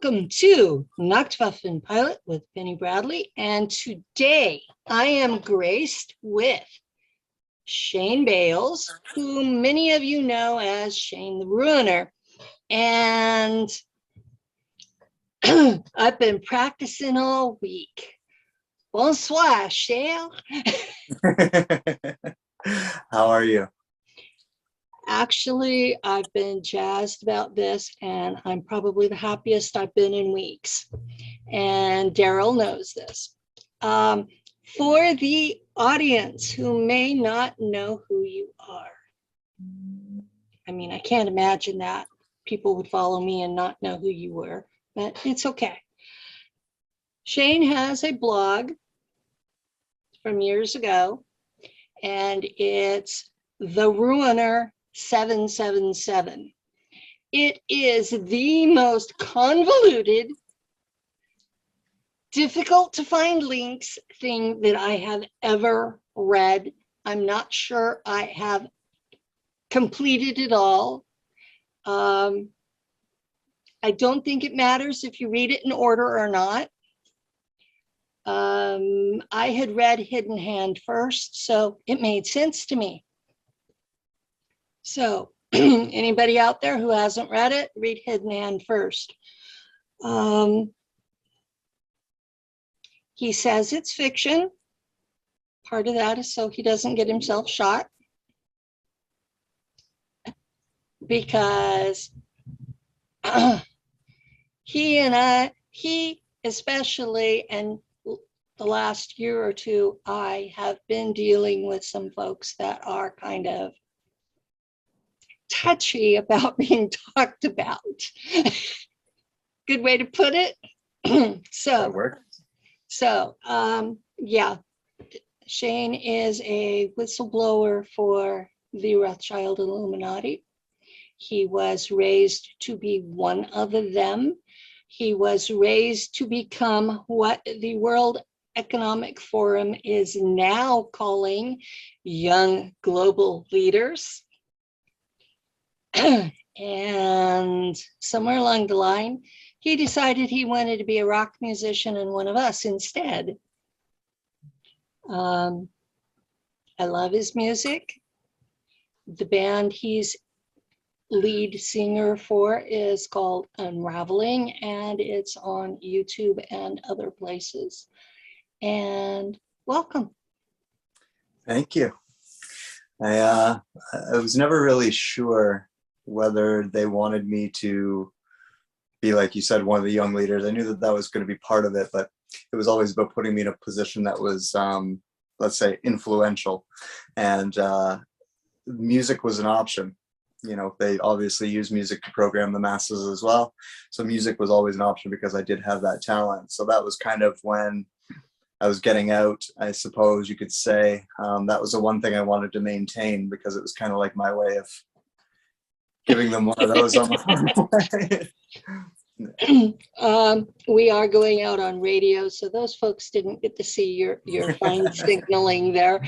Welcome to Nacht Waffen Pilot with Penny Bradley. And today I am graced with Shane Bales, who many of you know as Shane the Ruiner. And I've been practicing all week. Bonsoir, Shane. How are you? Actually, I've been jazzed about this, and I'm probably the happiest I've been in weeks. And Daryl knows this. For the audience who may not know who you are, I mean, I can't imagine that people would follow me and not know who you were, but it's okay. Shane has a blog from years ago, and it's The Ruiner 777. It is the most convoluted, difficult to find links thing that I have ever read. I'm not sure I have completed it all. I don't think it matters if you read it in order or not. I had read Hidden Hand first, so it made sense to me. So anybody out there who hasn't read it, read Hidden Hand first. He says it's fiction. Part of that is so he doesn't get himself shot. Because he especially, and the last year or two, I have been dealing with some folks that are kind of touchy about being talked about. Good way to put it. Yeah, Shane is a whistleblower for the Rothschild Illuminati. He was raised to be one of them. He was raised to become what the World Economic Forum is now calling young global leaders. And somewhere along the line, he decided he wanted to be a rock musician and one of us instead. I love his music. The band he's lead singer for is called Unraveling, and it's on YouTube and other places. And welcome. Thank you. I was never really sure whether they wanted me to be, like you said, one of the young leaders. I knew that that was going to be part of it, but it was always about putting me in a position that was, let's say, influential. And music was an option. You know, they obviously use music to program the masses as well. So music was always an option because I did have that talent. So that was kind of when I was getting out, I suppose you could say. That was the one thing I wanted to maintain because it was kind of like my way of giving them one of those on the We are going out on radio, so those folks didn't get to see your fine signaling there.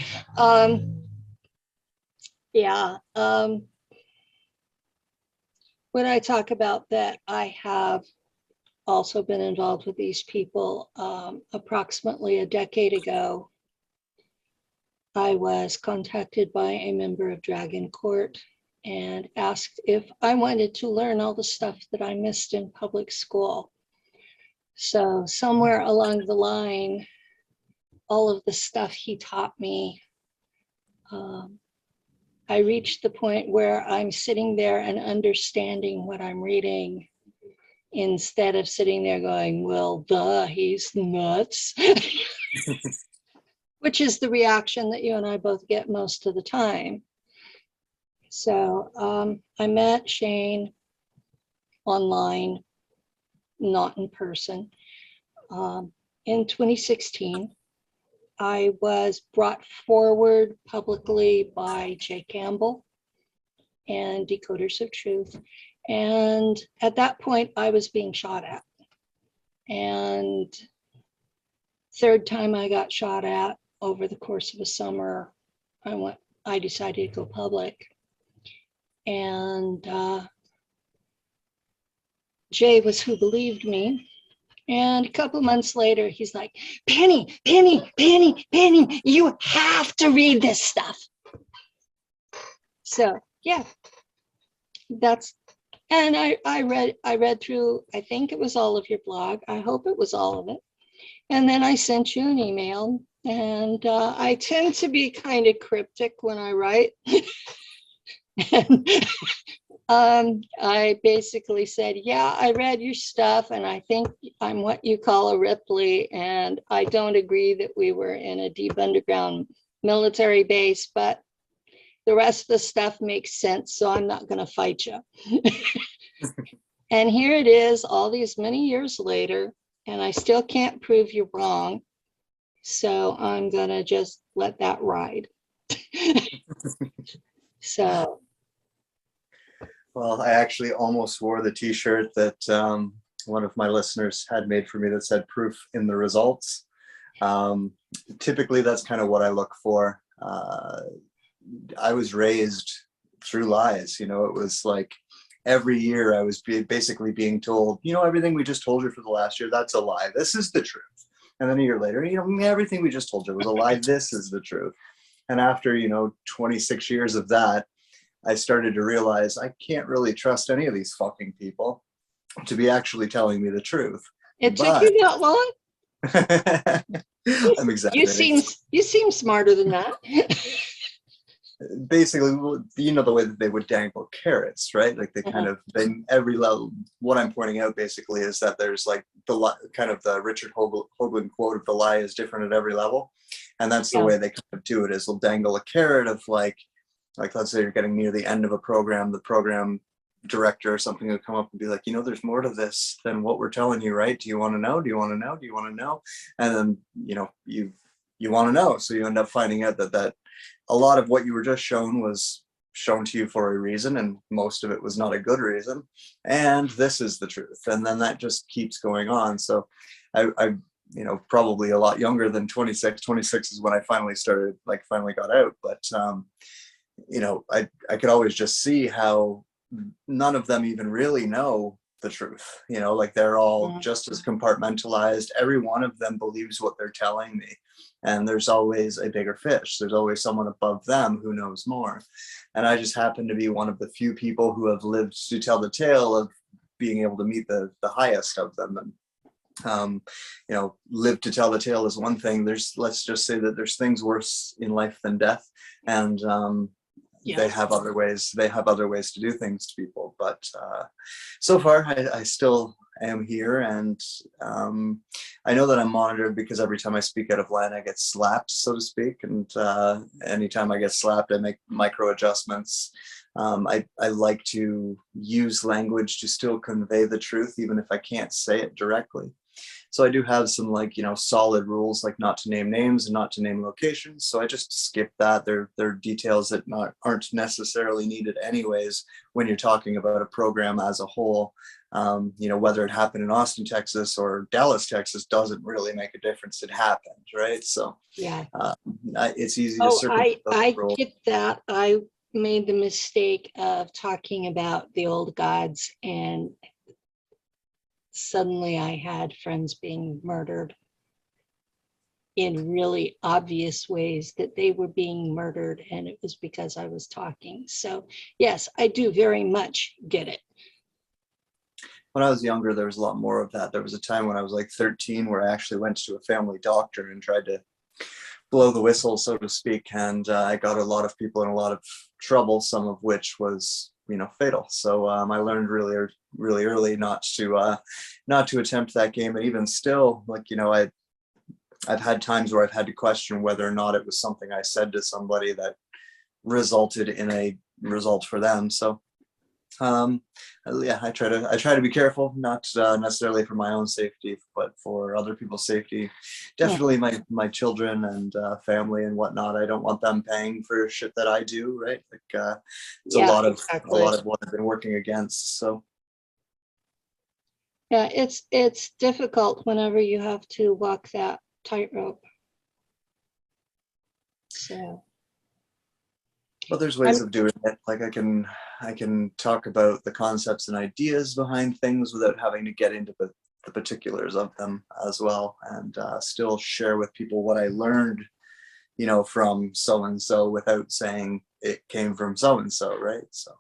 When I talk about that, I have also been involved with these people. Approximately a decade ago, I was contacted by a member of Dragon Court and asked if I wanted to learn all the stuff that I missed in public school. So somewhere along the line, all of the stuff he taught me, I reached the point where I'm sitting there and understanding what I'm reading instead of sitting there going, well, he's nuts, which is the reaction that you and I both get most of the time. So I met Shane online, not in person. In 2016, I was brought forward publicly by Jay Campbell and Decoders of Truth. And at that point, I was being shot at. And third time I got shot at over the course of a summer, I decided to go public. And Jay was who believed me. And a couple months later, he's like, Penny, Penny, Penny, Penny, you have to read this stuff. So yeah, that's, and I read through, I think it was all of your blog. I hope it was all of it. And then I sent you an email, and I tend to be kind of cryptic when I write. And I basically said, yeah, I read your stuff, and I think I'm what you call a Ripley, and I don't agree that we were in a deep underground military base, but the rest of the stuff makes sense, so I'm not going to fight you. And here it is, all these many years later, and I still can't prove you wrong. So I'm going to just let that ride. So. Well, I actually almost wore the t-shirt that one of my listeners had made for me that said proof in the results. Typically, that's kind of what I look for. I was raised through lies. You know, it was like every year I was basically being told, you know, everything we just told you for the last year, that's a lie. This is the truth. And then a year later, you know, everything we just told you was a lie. This is the truth. And after, you know, 26 years of that, I started to realize I can't really trust any of these fucking people to be actually telling me the truth. It took you that long? I'm exaggerating. You seem smarter than that. Basically, you know, the way that they would dangle carrots, right? Like they kind of, then every level, what I'm pointing out basically is that there's like the kind of the Richard Hoagland quote of the lie is different at every level. And that's the way they kind of do it, is they'll dangle a carrot of like let's say you're getting near the end of a program, the program director or something will come up and be like, you know, there's more to this than what we're telling you, right? Do you want to know? Do you want to know? Do you want to know? And then, you know, you want to know. So you end up finding out that a lot of what you were just shown was shown to you for a reason, and most of it was not a good reason. And this is the truth. And then that just keeps going on. So I you know, probably a lot younger than 26. 26 is when I finally got out. But you know, I could always just see how none of them even really know the truth. You know, like they're all just as compartmentalized. Every one of them believes what they're telling me. And there's always a bigger fish. There's always someone above them who knows more. And I just happen to be one of the few people who have lived to tell the tale of being able to meet the highest of them. And you know, live to tell the tale is one thing. Let's just say that there's things worse in life than death. And they have other ways to do things to people. But so far I still am here, and I know that I'm monitored because every time I speak out of line I get slapped, so to speak. And anytime I get slapped I make micro adjustments. I like to use language to still convey the truth, even if I can't say it directly. So I do have some, like, you know, solid rules, like not to name names and not to name locations. So I just skip that. They're details that aren't necessarily needed anyways when you're talking about a program as a whole. You know, whether it happened in Austin, Texas or Dallas, Texas doesn't really make a difference. It happened, right? So yeah, it's easy to circumvent I get that. I made the mistake of talking about the old gods, and suddenly I had friends being murdered in really obvious ways that they were being murdered, and it was because I was talking. So yes, I do very much get it. When I was younger, there was a lot more of that. There was a time when I was like 13 where I actually went to a family doctor and tried to blow the whistle, so to speak. And I got a lot of people in a lot of trouble, some of which was, you know, fatal. So I learned really early not to attempt that game. And even still, like, you know, I've had times where I've had to question whether or not it was something I said to somebody that resulted in a result for them. So yeah, I try to be careful, not necessarily for my own safety, but for other people's safety. Definitely my children and family and whatnot. I don't want them paying for shit that I do, right? Like it's a lot of what I've been working against. So yeah, it's difficult whenever you have to walk that tightrope. So Well, there's ways of doing it. Like I can talk about the concepts and ideas behind things without having to get into the particulars of them as well, and still share with people what I learned, from so and so without saying it came from so and so, right? So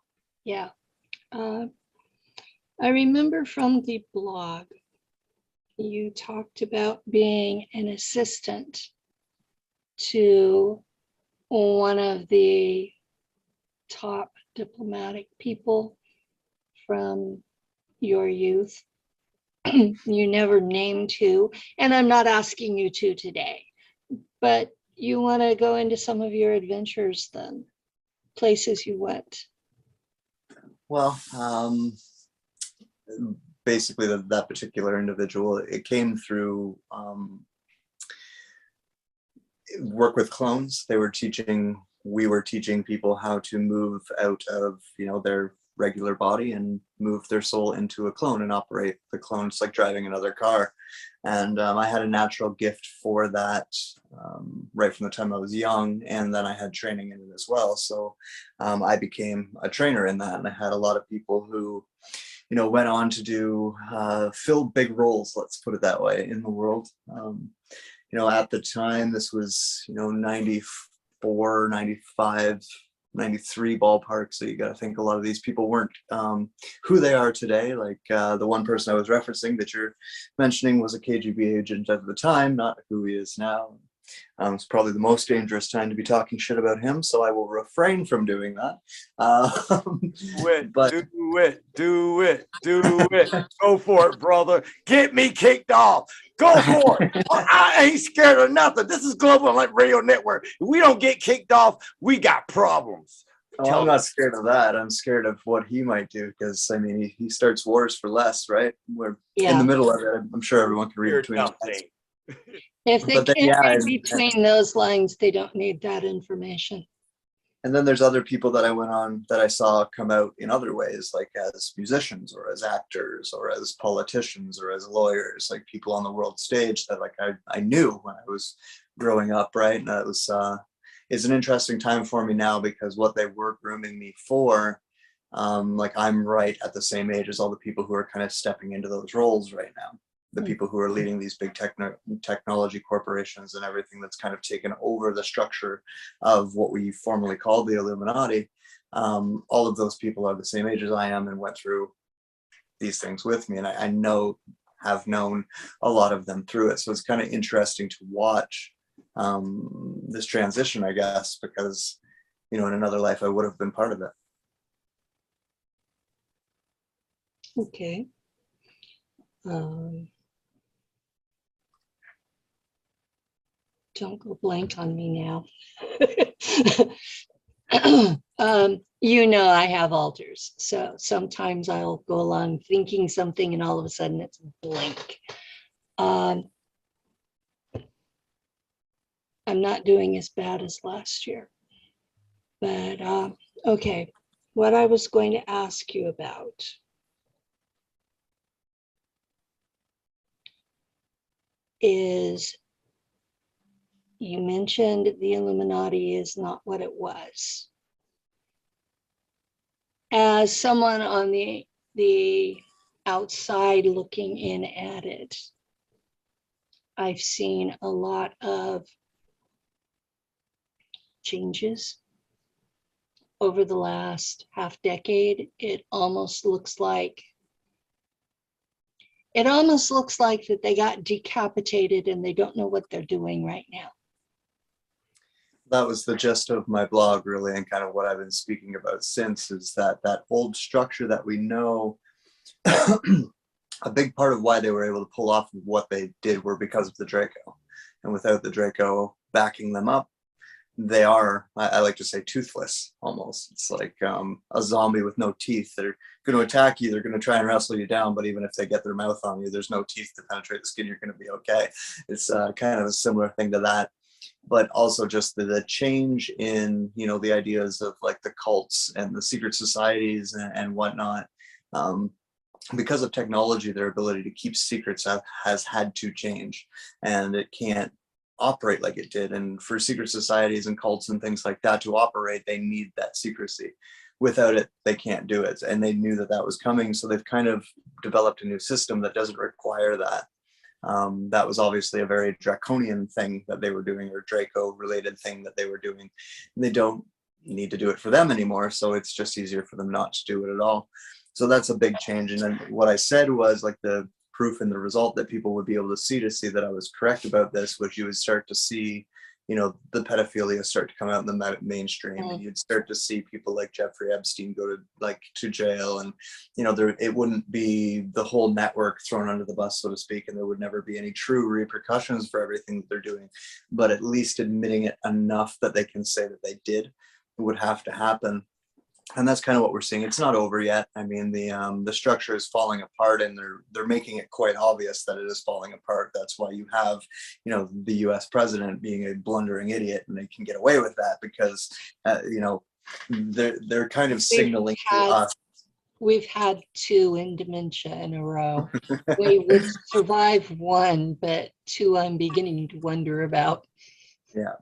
Yeah. I remember from the blog, you talked about being an assistant to one of the top diplomatic people from your youth. You never named who, and I'm not asking you to today, but you want to go into some of your adventures then, places you went. well, basically that particular individual, it came through work with clones. We were teaching people how to move out of their regular body and move their soul into a clone and operate the clone. It's like driving another car. And I had a natural gift for that right from the time I was young, and then I had training in it as well. So I became a trainer in that, and I had a lot of people who went on to do fill big roles, let's put it that way, in the world. At the time, this was 94, 95, 93 ballpark. So you got to think a lot of these people weren't who they are today. Like the one person I was referencing that you're mentioning was a KGB agent at the time, not who he is now. It's probably the most dangerous time to be talking shit about him, so I will refrain from doing that. Do it. Go for it, brother. Get me kicked off. Go for it. I ain't scared of nothing. This is Global Radio Network. If we don't get kicked off, we got problems. I'm not scared of that. I'm scared of what he might do, because I mean, he starts wars for less, right? We're in the middle of it. I'm sure everyone can read between the lines. If they can't read between those lines, they don't need that information. And then there's other people that I went on that I saw come out in other ways, like as musicians or as actors or as politicians or as lawyers, like people on the world stage that like I knew when I was growing up, right? And that was it's an interesting time for me now, because what they were grooming me for, like I'm right at the same age as all the people who are kind of stepping into those roles right now. The people who are leading these big technology corporations and everything that's kind of taken over the structure of what we formerly called the Illuminati. All of those people are the same age as I am and went through these things with me. And I have known a lot of them through it. So it's kind of interesting to watch this transition, I guess, because, in another life, I would have been part of it. Okay. Don't go blank on me now. I have alters. So sometimes I'll go along thinking something and all of a sudden it's blank. I'm not doing as bad as last year. But okay, what I was going to ask you about is, you mentioned the Illuminati is not what it was. As someone on the outside looking in at it, I've seen a lot of changes over the last half decade. It almost looks like that they got decapitated and they don't know what they're doing right now. That was the gist of my blog, really, and kind of what I've been speaking about since, is that old structure that we know, a big part of why they were able to pull off what they did were because of the Draco. And without the Draco backing them up, they are, I like to say, toothless almost. It's like a zombie with no teeth. They're going to attack you. They're going to try and wrestle you down. But even if they get their mouth on you, there's no teeth to penetrate the skin. You're going to be okay. It's kind of a similar thing to that. But also just the change in, the ideas of like the cults and the secret societies and whatnot. Because of technology, their ability to keep secrets has had to change, and it can't operate like it did. And for secret societies and cults and things like that to operate, they need that secrecy. Without it, they can't do it. And they knew that that was coming. So they've kind of developed a new system that doesn't require that. That was obviously a very draconian thing that they were doing, or Draco related thing that they were doing. They don't need to do it for them anymore. So it's just easier for them not to do it at all. So that's a big change. And then what I said was like the proof and the result that people would be able to see that I was correct about this, was you would start to see, you know, the pedophilia start to come out in the mainstream, and you'd start to see people like Jeffrey Epstein go to jail, and you know, it wouldn't be the whole network thrown under the bus, so to speak, and there would never be any true repercussions for everything that they're doing, but at least admitting it enough that they can say that they did would have to happen. And that's kind of what we're seeing. It's not over yet. I mean, the structure is falling apart, and they're making it quite obvious that it is falling apart. That's why you have, you know, the U.S. president being a blundering idiot, and they can get away with that because, you know, they're kind of signaling to us. We've had 2 in dementia in a row. We would survive 1, but 2 I'm beginning to wonder about. Yeah.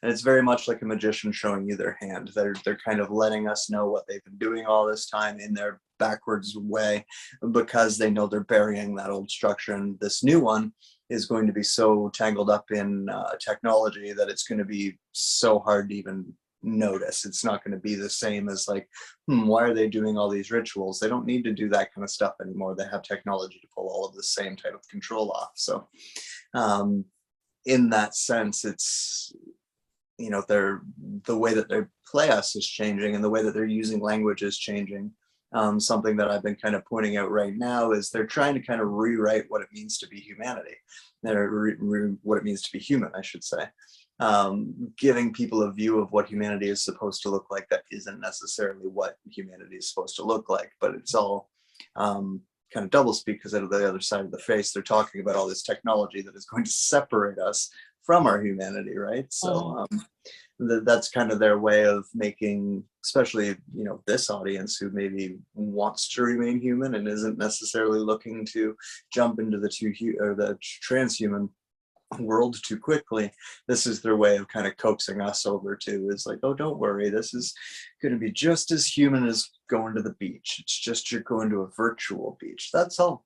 And it's very much like a magician showing you their hand. They're kind of letting us know what they've been doing all this time in their backwards way, because they know they're burying that old structure. And this new one is going to be so tangled up in technology that it's going to be so hard to even notice. It's not going to be the same as like, why are they doing all these rituals? They don't need to do that kind of stuff anymore. They have technology to pull all of the same type of control off. So in that sense, it's, you know, the way that they play us is changing, and the way that they're using language is changing. Something that I've been kind of pointing out right now is they're trying to kind of rewrite what it means to be humanity, what it means to be human, I should say. Giving people a view of what humanity is supposed to look like that isn't necessarily what humanity is supposed to look like, but it's all kind of doublespeak, because out of the other side of the face, they're talking about all this technology that is going to separate us from our humanity, right? So that's kind of their way of making, especially, you know, this audience who maybe wants to remain human and isn't necessarily looking to jump into the transhuman world too quickly. This is their way of kind of coaxing us over to, is like, oh, don't worry, this is going to be just as human as going to the beach. It's just you're going to a virtual beach. That's all.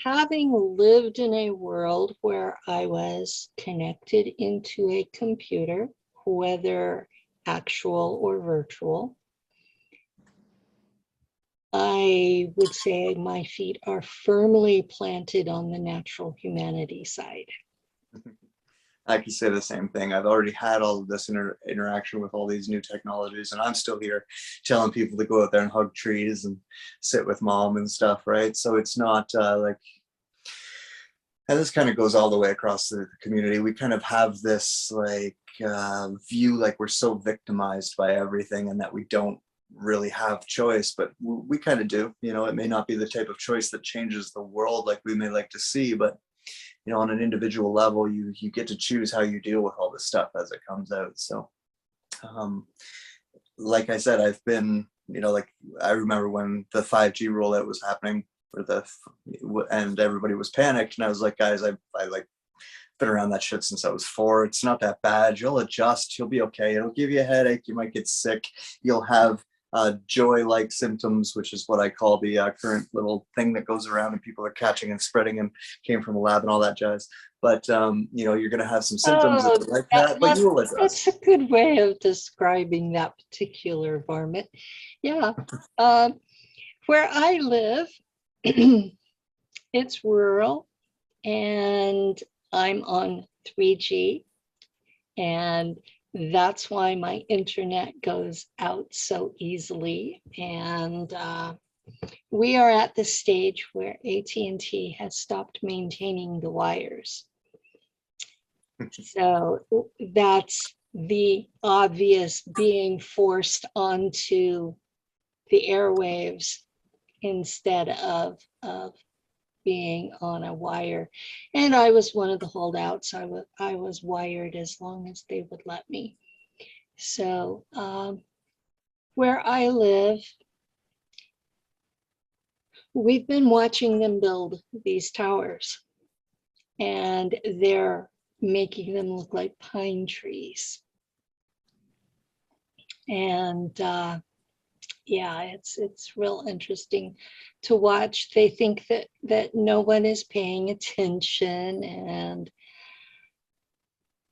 Having lived in a world where I was connected into a computer, whether actual or virtual, I would say my feet are firmly planted on the natural humanity side. I can say the same thing. I've already had all of this interaction with all these new technologies, and I'm still here telling people to go out there and hug trees and sit with mom and stuff, right? So it's not like, and this kind of goes all the way across the community. We kind of have this like view like we're so victimized by everything, and that we don't really have choice, but we kind of do. You know, it may not be the type of choice that changes the world like we may like to see, but you know, on an individual level, you get to choose how you deal with all this stuff as it comes out. So like I said, I've been, you know, like I remember when the 5G rollout was happening, and everybody was panicked, and I was like, guys, I like been around that shit since I was 4. It's not that bad. You'll adjust. You'll be okay. It'll give you a headache. You might get sick. You'll have joy-like symptoms, which is what I call the current little thing that goes around and people are catching and spreading and came from a lab and all that jazz. But you know, you're going to have some symptoms like that, but you will adjust. That's a good way of describing that particular varmint. Yeah. Where I live, it's rural, and I'm on 3G, and that's why my internet goes out so easily. And we are at the stage where AT&T has stopped maintaining the wires. So that's the obvious being forced onto the airwaves instead of being on a wire. And I was one of the holdouts. I was wired as long as they would let me. So where I live, we've been watching them build these towers, and they're making them look like pine trees. And yeah, it's real interesting to watch. They think that no one is paying attention, and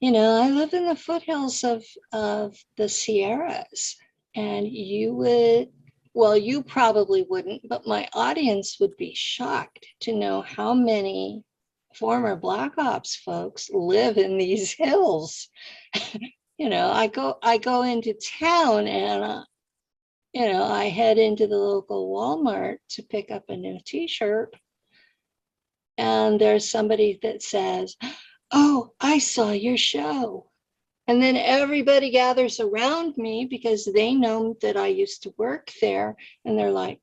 I live in the foothills of the Sierras, and you probably wouldn't, but my audience would be shocked to know how many former Black Ops folks live in these hills. I go into town, and I head into the local Walmart to pick up a new t-shirt, and there's somebody that says, "Oh, I saw your show." And then everybody gathers around me because they know that I used to work there, and they're like,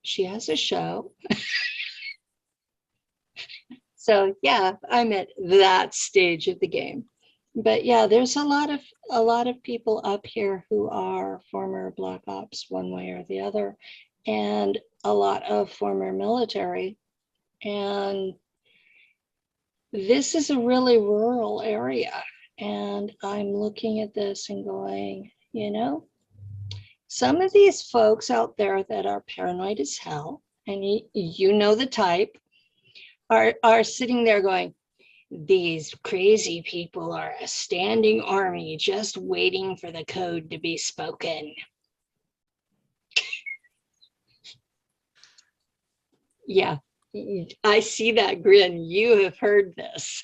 "She has a show." So yeah, I'm at that stage of the game. But yeah, there's a lot of people up here who are former Black Ops one way or the other, and a lot of former military. And this is a really rural area. And I'm looking at this and going, some of these folks out there that are paranoid as hell, and you know the type, are sitting there going, these crazy people are a standing army just waiting for the code to be spoken. Yeah, I see that grin. You have heard this.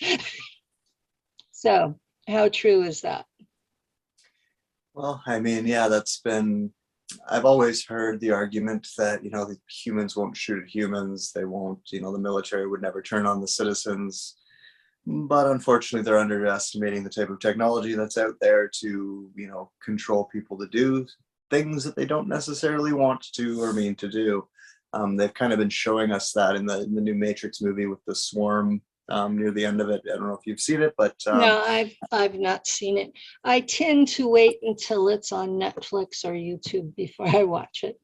So how true is that? Well, I mean, yeah, I've always heard the argument that, the humans won't shoot at humans. They won't, the military would never turn on the citizens. But unfortunately, they're underestimating the type of technology that's out there to, control people to do things that they don't necessarily want to or mean to do. They've kind of been showing us that in the new Matrix movie with the swarm near the end of it. I don't know if you've seen it, but no, I've not seen it. I tend to wait until it's on Netflix or YouTube before I watch it.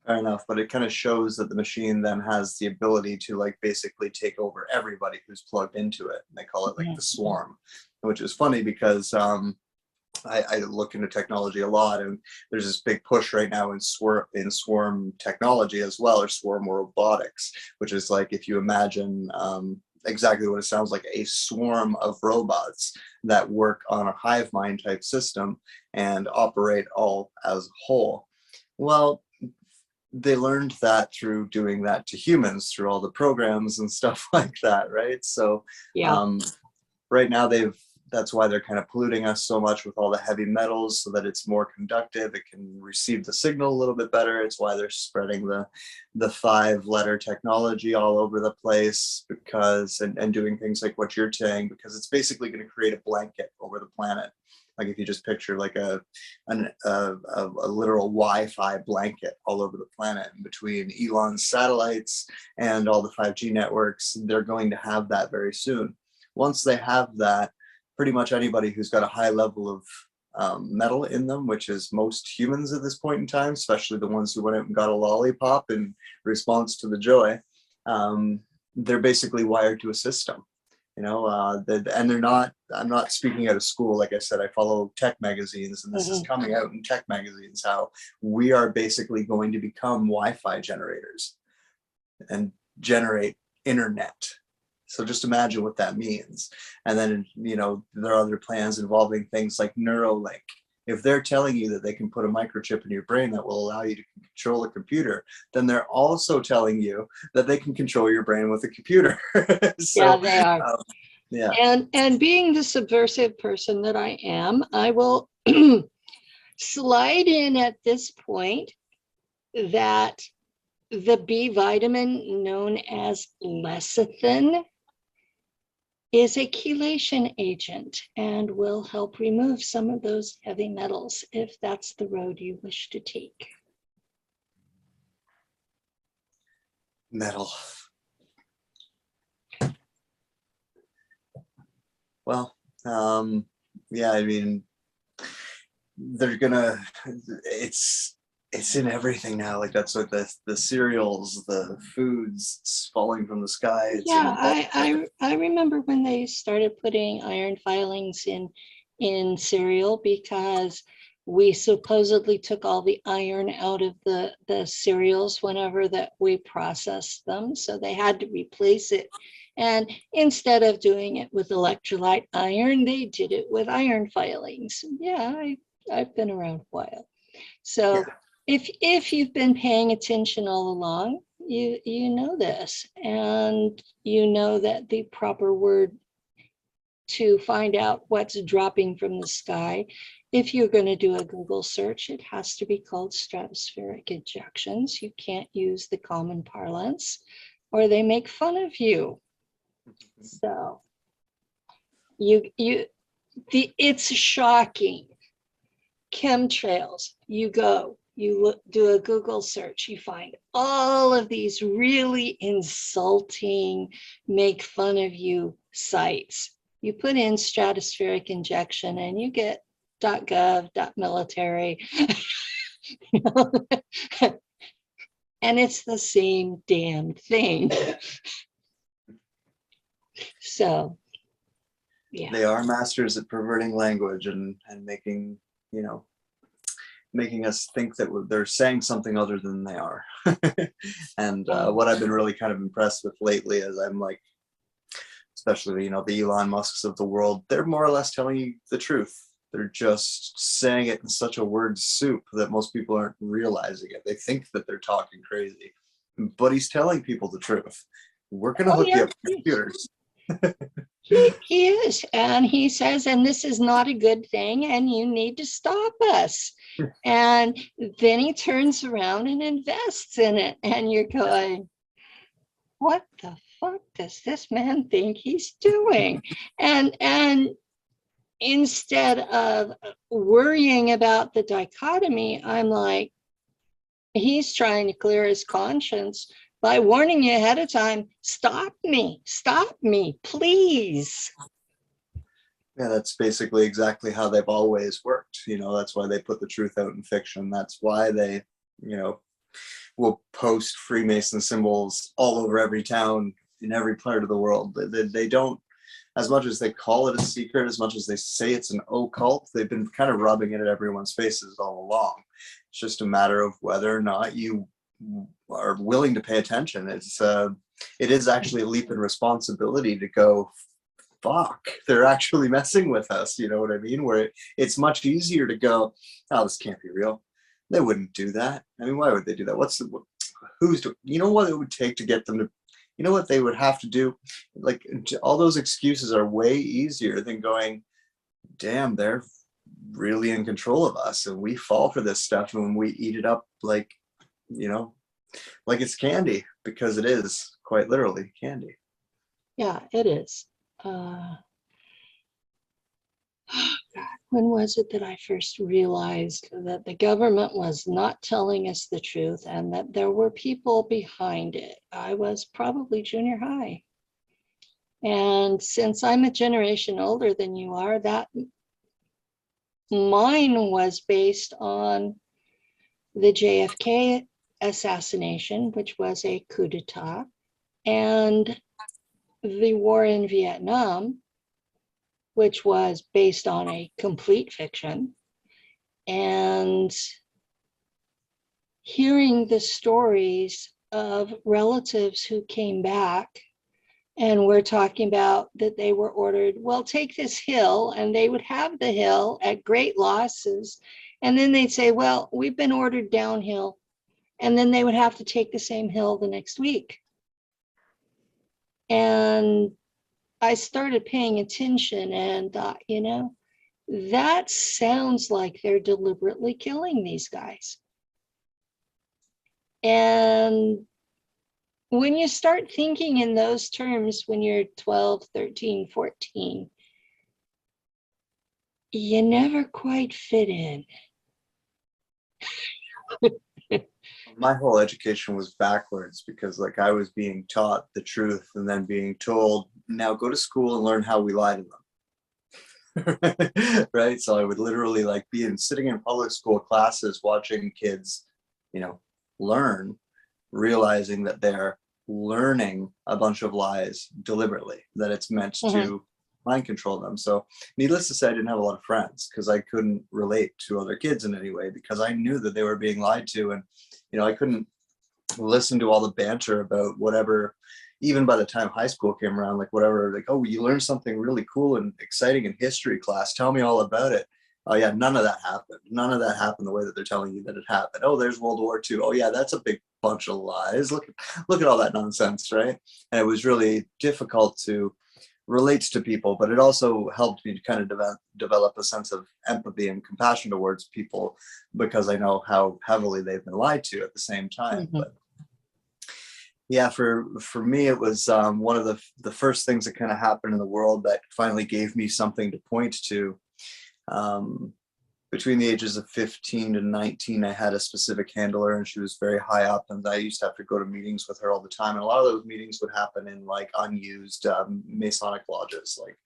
fair enough, but it kind of shows that the machine then has the ability to basically take over everybody who's plugged into it. And they call it the swarm, which is funny because I look into technology a lot, and there's this big push right now in swarm technology as well, or swarm robotics, which is if you imagine exactly what it sounds like, a swarm of robots that work on a hive mind type system and operate all as a whole. Well, they learned that through doing that to humans through all the programs and stuff like that, right? So yeah. Right now that's why they're kind of polluting us so much with all the heavy metals, so that it's more conductive. It can receive the signal a little bit better. It's why they're spreading the 5-letter technology all over the place, because and doing things like what you're saying, because it's basically going to create a blanket over the planet. If you just picture a literal Wi-Fi blanket all over the planet, and between Elon's satellites and all the 5G networks, they're going to have that very soon. Once they have that, pretty much anybody who's got a high level of metal in them, which is most humans at this point in time, especially the ones who went out and got a lollipop in response to the joy, they're basically wired to a system. And they're not, I'm not speaking out of school. Like I said, I follow tech magazines, and this is coming out in tech magazines, how we are basically going to become Wi-Fi generators and generate internet. So just imagine what that means. And then, there are other plans involving things like Neuralink. If they're telling you that they can put a microchip in your brain that will allow you to control a computer, then they're also telling you that they can control your brain with a computer. So, yeah, they are. Yeah. And being the subversive person that I am, I will slide in at this point that the B vitamin, known as lecithin, is a chelation agent and will help remove some of those heavy metals if that's the road you wish to take. Metal. Well, yeah, I mean, it's it's in everything now. Like that's what the cereals, the foods falling from the sky. It's Yeah, in all. I remember when they started putting iron filings in cereal because we supposedly took all the iron out of the cereals whenever that we processed them. So they had to replace it. And instead of doing it with electrolyte iron, they did it with iron filings. Yeah, I've been around a while. So Yeah. if you've been paying attention all along, you know this, and you know that the proper word to find out what's dropping from the sky, if you're going to do a Google search, it has to be called stratospheric ejections. You can't use the common parlance or they make fun of you. So it's shocking. Chemtrails, you go, you look, do a Google search, you find all of these really insulting, make fun of you sites. You put in stratospheric injection and you get .gov, .military, and it's the same damn thing. So, yeah. They are masters at perverting language and making, you know, making us think that they're saying something other than they are. And what I've been really kind of impressed with lately is I'm like, especially, you know, the Elon Musks of the world, they're more or less telling you the truth. They're just saying it in such a word soup that most people aren't realizing it. They think that they're talking crazy, but he's telling people the truth. We're going to hook you up with computers. He is, and he says, and this is not a good thing, and you need to stop us. And then he turns around and invests in it, and you're going, what the fuck does this man think he's doing? And instead of worrying about the dichotomy, I'm like, he's trying to clear his conscience by warning you ahead of time, stop me, please. Yeah, that's basically exactly how they've always worked. You know, that's why they put the truth out in fiction. That's why they, you know, will post Freemason symbols all over every town in every part of the world. They don't, as much as they call it a secret, as much as they say it's an occult, they've been kind of rubbing it at everyone's faces all along. It's just a matter of whether or not you are willing to pay attention. It is actually a leap in responsibility to go, fuck, they're actually messing with us. You know what I mean? Where it's much easier to go, oh, this can't be real. They wouldn't do that. I mean, why would they do that? You know what it would take to get them to, you know what they would have to do? Like, all those excuses are way easier than going, damn, they're really in control of us and we fall for this stuff and we eat it up like, you know, like it's candy, because it is quite literally candy. Yeah, it is. When was it that I first realized that the government was not telling us the truth and that there were people behind it? I was probably junior high. And since I'm a generation older than you are, that mine was based on the JFK assassination, which was a coup d'etat, and the war in Vietnam, which was based on a complete fiction. And hearing the stories of relatives who came back and we're talking about that they were ordered, well, take this hill, and they would have the hill at great losses. And then they'd say, well, we've been ordered downhill. And then they would have to take the same hill the next week. And I started paying attention and thought, you know, that sounds like they're deliberately killing these guys. And when you start thinking in those terms, when you're 12, 13, 14, you never quite fit in. My whole education was backwards because, like, I was being taught the truth and then being told, now go to school and learn how we lie to them. Right? So I would literally like be sitting in public school classes watching kids learn, realizing that they're learning a bunch of lies deliberately, that it's meant to mind control them. So needless to say, I didn't have a lot of friends because I couldn't relate to other kids in any way, because I knew that they were being lied to. And, I couldn't listen to all the banter about whatever, even by the time high school came around, like whatever, like, oh, you learned something really cool and exciting in history class. Tell me all about it. Oh yeah, none of that happened. None of that happened the way that they're telling you that it happened. Oh, there's World War II. Oh yeah, that's a big bunch of lies. Look at all that nonsense, right? And it was really difficult to relate to people, but it also helped me to kind of develop a sense of empathy and compassion towards people, because I know how heavily they've been lied to at the same time. But yeah, for me, it was one of the first things that kind of happened in the world that finally gave me something to point to. Between the ages of 15 to 19, I had a specific handler, and she was very high up, and I used to have to go to meetings with her all the time. And a lot of those meetings would happen in like unused Masonic lodges, like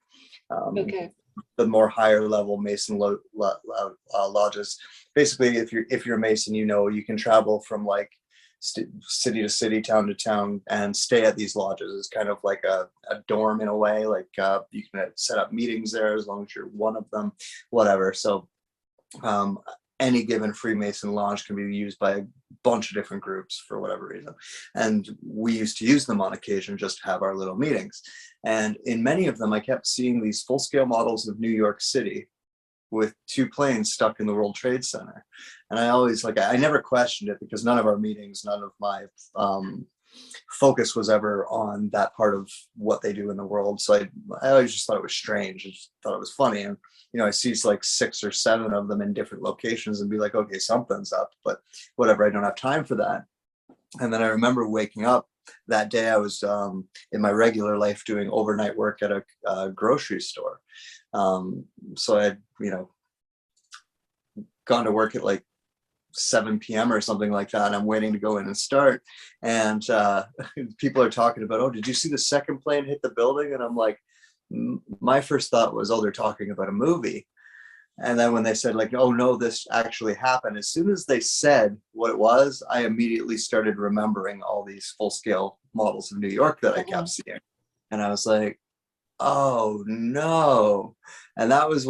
the more higher level Mason lodges. Basically, if you're a Mason, you can travel from like city to city, town to town, and stay at these lodges. It's kind of like a dorm in a way. Like you can set up meetings there as long as you're one of them, whatever. So any given Freemason lodge can be used by a bunch of different groups for whatever reason. And we used to use them on occasion just to have our little meetings. And in many of them, I kept seeing these full-scale models of New York City with two planes stuck in the World Trade Center. And I always, I never questioned it, because none of our meetings, none of my focus was ever on that part of what they do in the world. So I always just thought it was strange. I just thought it was funny. And, I see like 6 or 7 of them in different locations and be like, okay, something's up, but whatever, I don't have time for that. And then I remember waking up that day. I was in my regular life doing overnight work at a grocery store. So I had, gone to work at like 7 p.m. or something like that. And I'm waiting to go in and start. And people are talking about, oh, did you see the second plane hit the building? And I'm like, my first thought was, oh, they're talking about a movie. And then when they said like, oh no, this actually happened, as soon as they said what it was, I immediately started remembering all these full-scale models of New York that I kept seeing. And I was like, oh no. And that was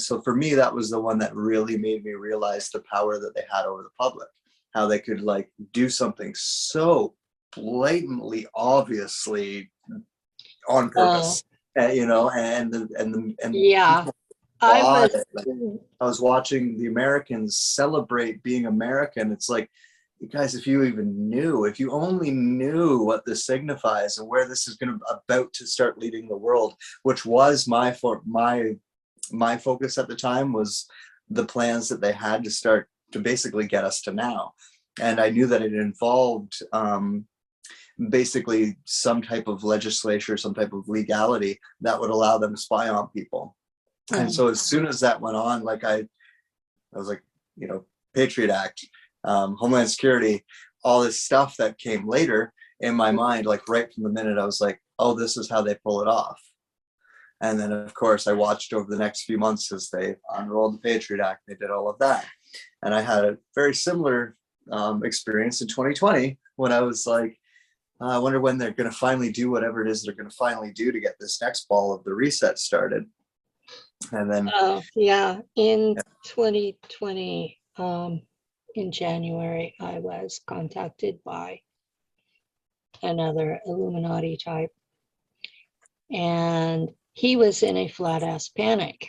so for me, that was the one that really made me realize the power that they had over the public, how they could like do something so blatantly, obviously on purpose, and yeah, I was watching the Americans celebrate being American. It's like, you guys, if you only knew what this signifies and where this is about to start leading the world, which was my focus at the time, was the plans that they had to start to basically get us to now. And I knew that it involved basically some type of legislature, some type of legality that would allow them to spy on people. And so as soon as that went on, like I was like, Patriot Act, Homeland Security, all this stuff that came later in my mind, like right from the minute I was like, oh, this is how they pull it off. And then of course I watched over the next few months as they unrolled the Patriot Act, they did all of that. And I had a very similar experience in 2020 when I was like, I wonder when they're going to finally do whatever it is they're going to finally do to get this next ball of the reset started. And then in 2020, in January, I was contacted by another Illuminati type, and he was in a flat ass panic.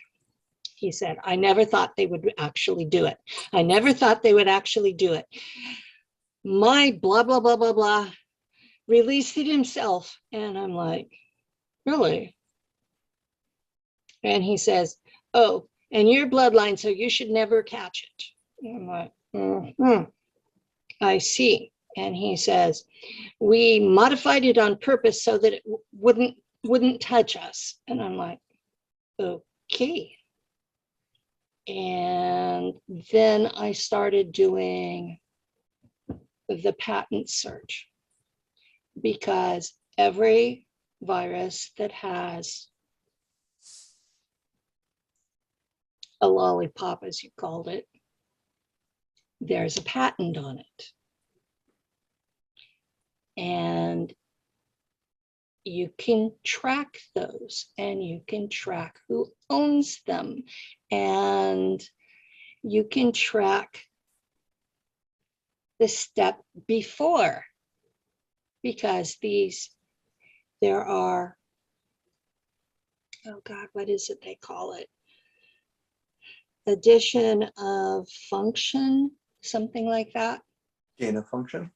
He said, I never thought they would actually do it. I never thought they would actually do it. My blah, blah, blah, blah, blah, released it himself. And I'm like, really? And he says, oh, and your bloodline, so you should never catch it. And I'm like, I see. And he says, we modified it on purpose so that it wouldn't touch us. And I'm like, okay. And then I started doing the patent search, because every virus that has a lollipop, as you called it, there's a patent on it. And you can track those, and you can track who owns them, and you can track the step before, because there are, oh God, what is it they call it? Addition of function, something like that. Gain of function.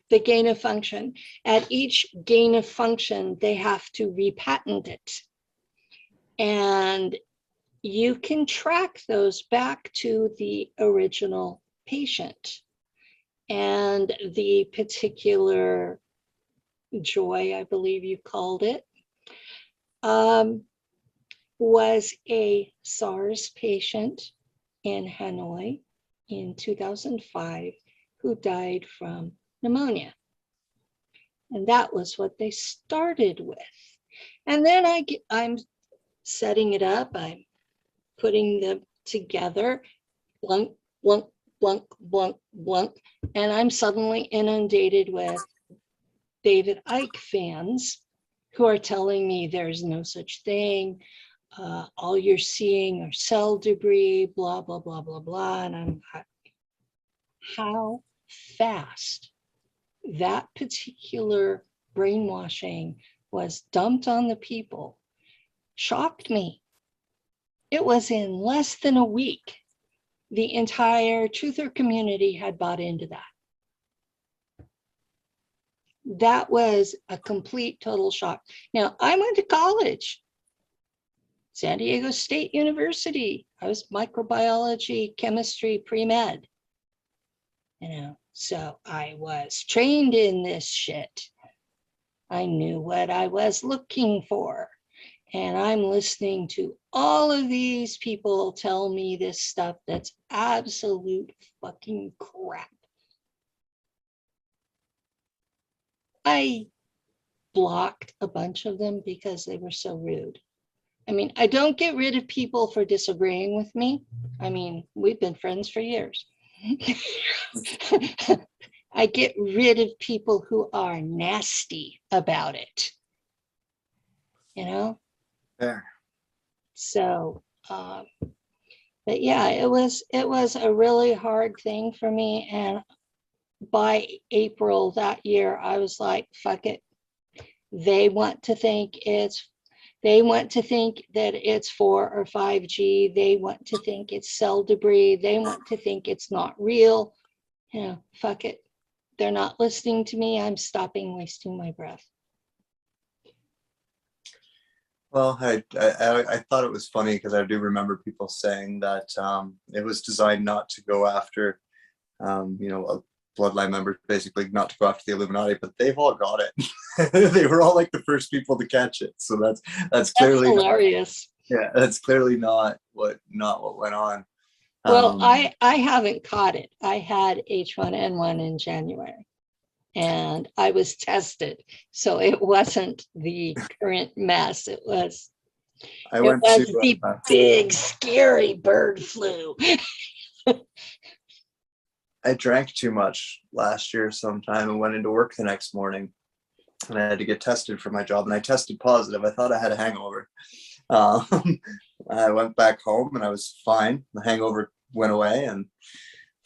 The gain of function. At each gain of function, they have to repatent it. And you can track those back to the original patient. And the particular Joy, I believe you called it, was a SARS patient in Hanoi in 2005 who died from pneumonia. And that was what they started with. And then I'm setting it up, I'm putting them together, blunk, blunk, blunk, blunk, blunk, and I'm suddenly inundated with David Icke fans who are telling me there's no such thing. All you're seeing are cell debris, blah, blah, blah, blah, blah. And I'm like, how fast that particular brainwashing was dumped on the people shocked me. It was in less than a week, the entire truther community had bought into that. That was a complete, total shock. Now, I went to college, San Diego State University. I was microbiology, chemistry, pre-med. So I was trained in this shit. I knew what I was looking for. And I'm listening to all of these people tell me this stuff that's absolute fucking crap. I blocked a bunch of them because they were so rude. I mean, I don't get rid of people for disagreeing with me. I mean, we've been friends for years. I get rid of people who are nasty about it, Fair. So, but yeah, it was a really hard thing for me. And by April that year, I was like, fuck it. They want to think that it's 4 or 5G. They want to think it's cell debris. They want to think it's not real. Fuck it. They're not listening to me. I'm stopping wasting my breath. Well, I thought it was funny because I do remember people saying that it was designed not to go after, bloodline members, basically not to go after the Illuminati, but they've all got it. They were all like the first people to catch it. So that's clearly hilarious. That's clearly not what went on. Well, I haven't caught it. I had H1N1 in January. And I was tested, so it wasn't the current mess. It was the big, scary bird flu. I drank too much last year sometime and went into work the next morning, and I had to get tested for my job, and I tested positive. I thought I had a hangover. I went back home and I was fine. The hangover went away, and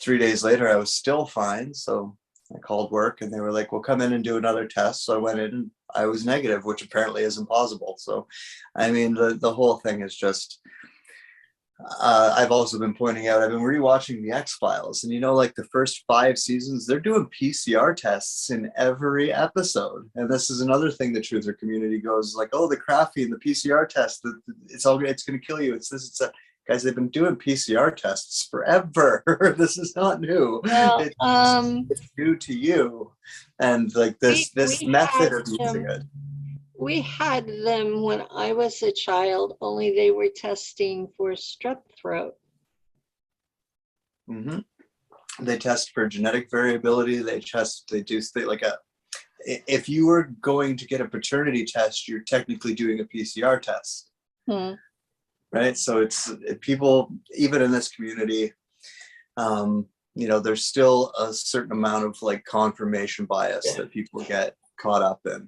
3 days later I was still fine. So I called work and they were like, well, come in and do another test. So I went in and I was negative, which apparently isn't possible. So, I mean, the whole thing is just, I've also been pointing out, I've been rewatching the X-Files, and like the first 5 seasons, they're doing PCR tests in every episode. And this is another thing the truther community goes like, oh, the graphene, the PCR test, it's going to kill you. It's this, it's that. Guys, they've been doing PCR tests forever. This is not new. Well, it's new to you. And like this method of using it. We had them when I was a child, only they were testing for strep throat. Mm-hmm. They test for genetic variability. If you were going to get a paternity test, you're technically doing a PCR test. Right. So it's people, even in this community, there's still a certain amount of like confirmation bias that people get caught up in.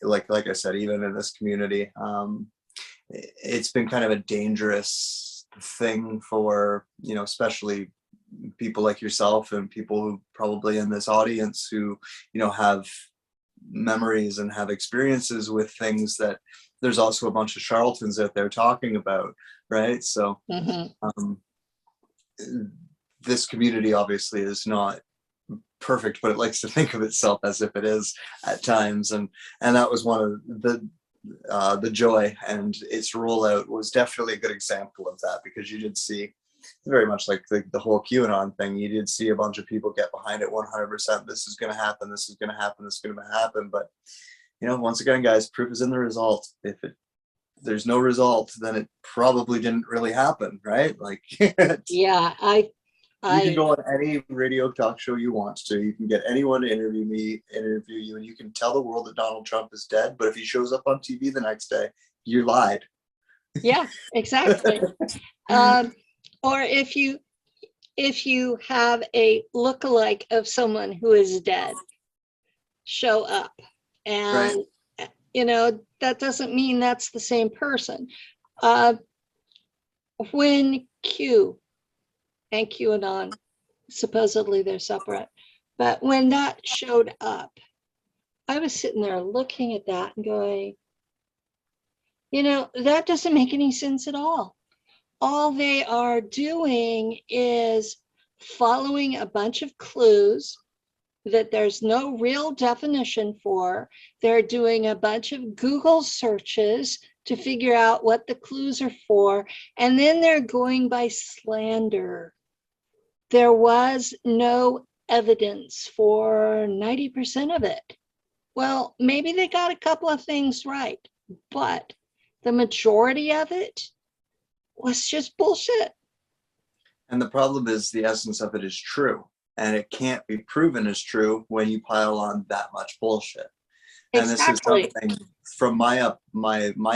Like I said, even in this community, it's been kind of a dangerous thing for, especially people like yourself and people who probably in this audience who, have memories and have experiences with things that there's also a bunch of charlatans out there talking about, right? So this community obviously is not perfect, but it likes to think of itself as if it is at times, and that was one of the joy, and its rollout was definitely a good example of that, because you did see, very much like the whole QAnon thing, you did see a bunch of people get behind it 100%. This is going to happen, this is going to happen, this is going to happen. But once again, guys, proof is in the result. If there's no result, then it probably didn't really happen, right? Like Yeah, you can go on any radio talk show you want to. You can get anyone to interview you, and you can tell the world that Donald Trump is dead. But if he shows up on TV the next day, you lied. Yeah, exactly. Or if you have a lookalike of someone who is dead show up, and that doesn't mean that's the same person. When Q and QAnon, supposedly they're separate, but when that showed up, I was sitting there looking at that and going, that doesn't make any sense at all. All they are doing is following a bunch of clues that there's no real definition for. They're doing a bunch of Google searches to figure out what the clues are for, and then they're going by slander. There was no evidence for 90% of it. Well, maybe they got a couple of things right, but the majority of it was just bullshit. And the problem is the essence of it is true, and it can't be proven as true when you pile on that much bullshit. And Exactly. this is something from my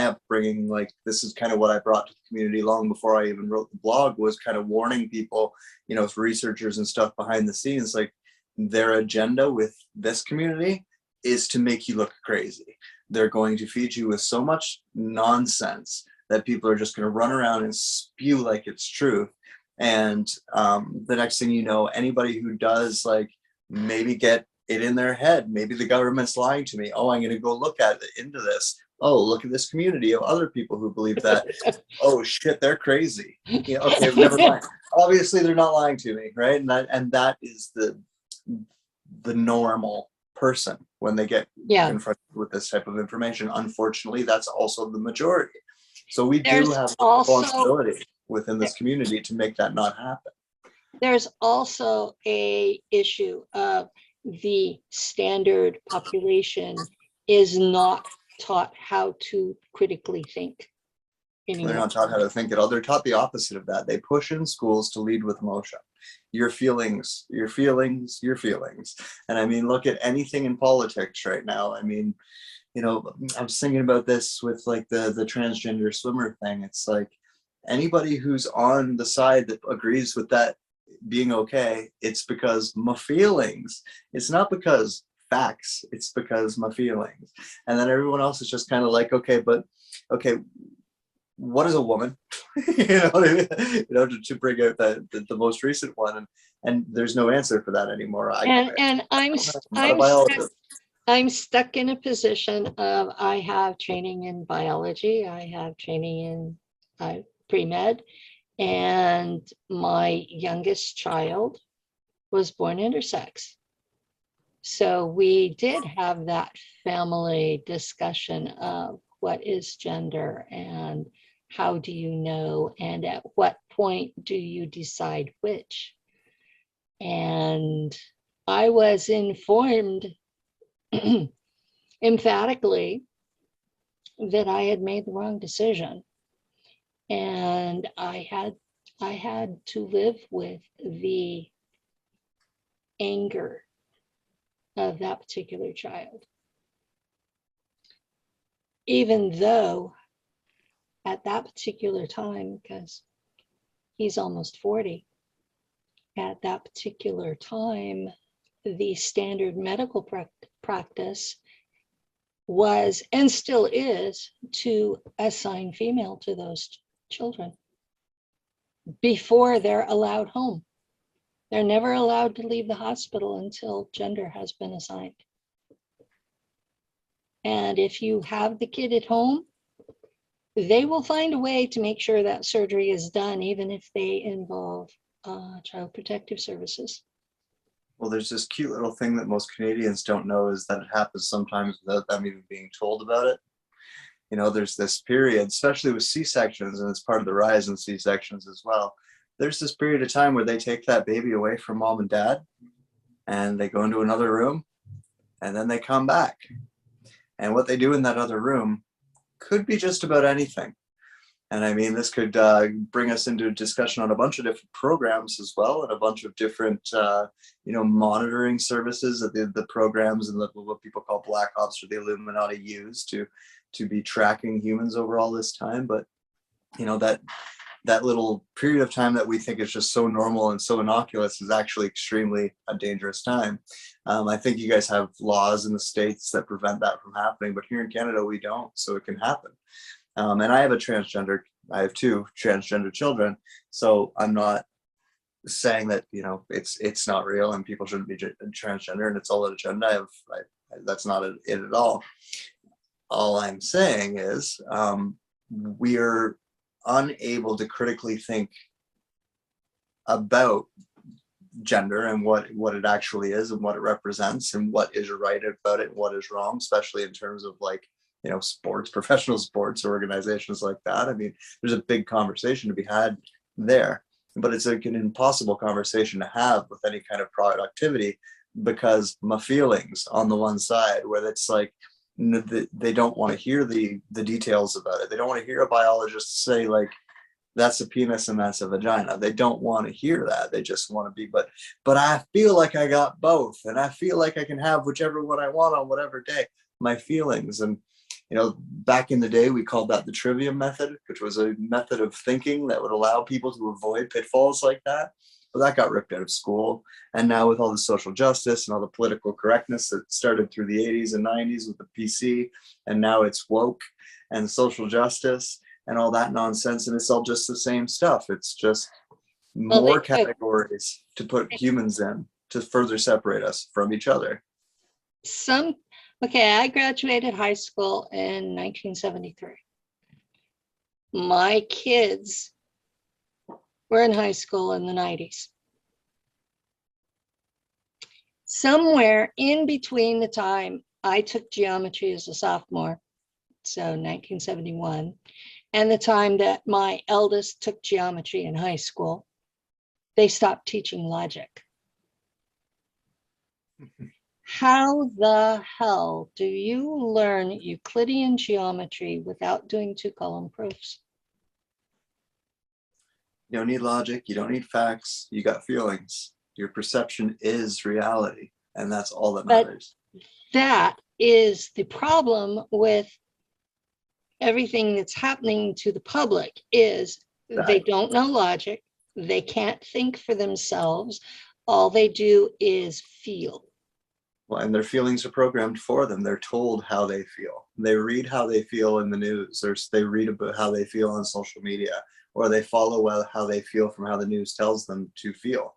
upbringing, like this is kind of what I brought to the community long before I even wrote the blog, was kind of warning people, researchers and stuff behind the scenes, like their agenda with this community is to make you look crazy. They're going to feed you with so much nonsense that people are just going to run around and spew like it's truth. And the next thing you know, anybody who does like maybe get it in their head, maybe the government's lying to me. Oh, I'm going to go look into this. Oh, look at this community of other people who believe that. Oh shit, they're crazy. Okay, never mind. Obviously, they're not lying to me, right? And that is the normal person when they get confronted with this type of information. Unfortunately, that's also the majority. So we do have a responsibility within this community to make that not happen. There's also a issue of the standard population is not taught how to critically think anymore. They're not taught how to think at all. They're taught the opposite of that. They push in schools to lead with emotion. Your feelings, your feelings, your feelings. And I mean, look at anything in politics right now. I mean, I was thinking about this with like the transgender swimmer thing. It's like anybody who's on the side that agrees with that being okay, it's because my feelings. It's not because facts, it's because my feelings. And then everyone else is just kind of like, okay, what is a woman? To bring out the most recent one, and there's no answer for that anymore. I'm stuck in a position of I have training in biology, I have training in pre-med, and my youngest child was born intersex. So we did have that family discussion of what is gender and how do you know, and at what point do you decide which? And I was informed emphatically that I had made the wrong decision. And I had to live with the anger of that particular child. Even though at that particular time, because he's almost 40, at that particular time, the standard medical practice was and still is to assign female to those children before they're allowed home. They're never allowed to leave the hospital until gender has been assigned. And if you have the kid at home, they will find a way to make sure that surgery is done, even if they involve Child Protective Services. Well, there's this cute little thing that most Canadians don't know, is that it happens sometimes without them even being told about it. You know, there's this period, especially with C-sections, and it's part of the rise in C-sections as well. There's this period of time where they take that baby away from mom and dad, and they go into another room, and then they come back. And what they do in that other room could be just about anything. And I mean, this could bring us into a discussion on a bunch of different programs as well, and a bunch of different, monitoring services that the programs and what people call Black Ops or the Illuminati use to be tracking humans over all this time. But, you know, that little period of time that we think is just so normal and so innocuous is actually extremely a dangerous time. I think you guys have laws in the States that prevent that from happening, but here in Canada, we don't, so it can happen. And I have I have two transgender children, so I'm not saying that, you know, it's not real and people shouldn't be transgender and it's all an agenda. That's not it at all. All I'm saying is we're unable to critically think about gender and what it actually is and what it represents and what is right about it and what is wrong, especially in terms of, like, you know, sports, professional sports organizations like that. I mean, there's a big conversation to be had there, but it's like an impossible conversation to have with any kind of productivity, because my feelings on the one side, where it's like they don't want to hear the details about it. They don't want to hear a biologist say, like, that's a penis and that's a vagina. They don't want to hear that. They just want to be, but I feel like I got both, and I feel like I can have whichever one I want on whatever day. My feelings. And, you know, back in the day, we called that the trivium method, which was a method of thinking that would allow people to avoid pitfalls like that. But that got ripped out of school. And now with all the social justice and all the political correctness that started through the 80s and 90s with the PC, and now it's woke and social justice and all that nonsense, and it's all just the same stuff. It's just more categories to put humans in to further separate us from each other. I graduated high school in 1973. My kids were in high school in the 90s. Somewhere in between the time I took geometry as a sophomore, so 1971, and the time that my eldest took geometry in high school, they stopped teaching logic. How the hell do you learn Euclidean geometry without doing two-column proofs? You don't need logic. You don't need facts. You got feelings. Your perception is reality, and that's all that matters. But that is the problem with everything that's happening to the public, is they don't know logic. They can't think for themselves. All they do is feel. Well, and their feelings are programmed for them. They're told how they feel. They read how they feel in the news, or they read about how they feel on social media, or they follow how they feel from how the news tells them to feel.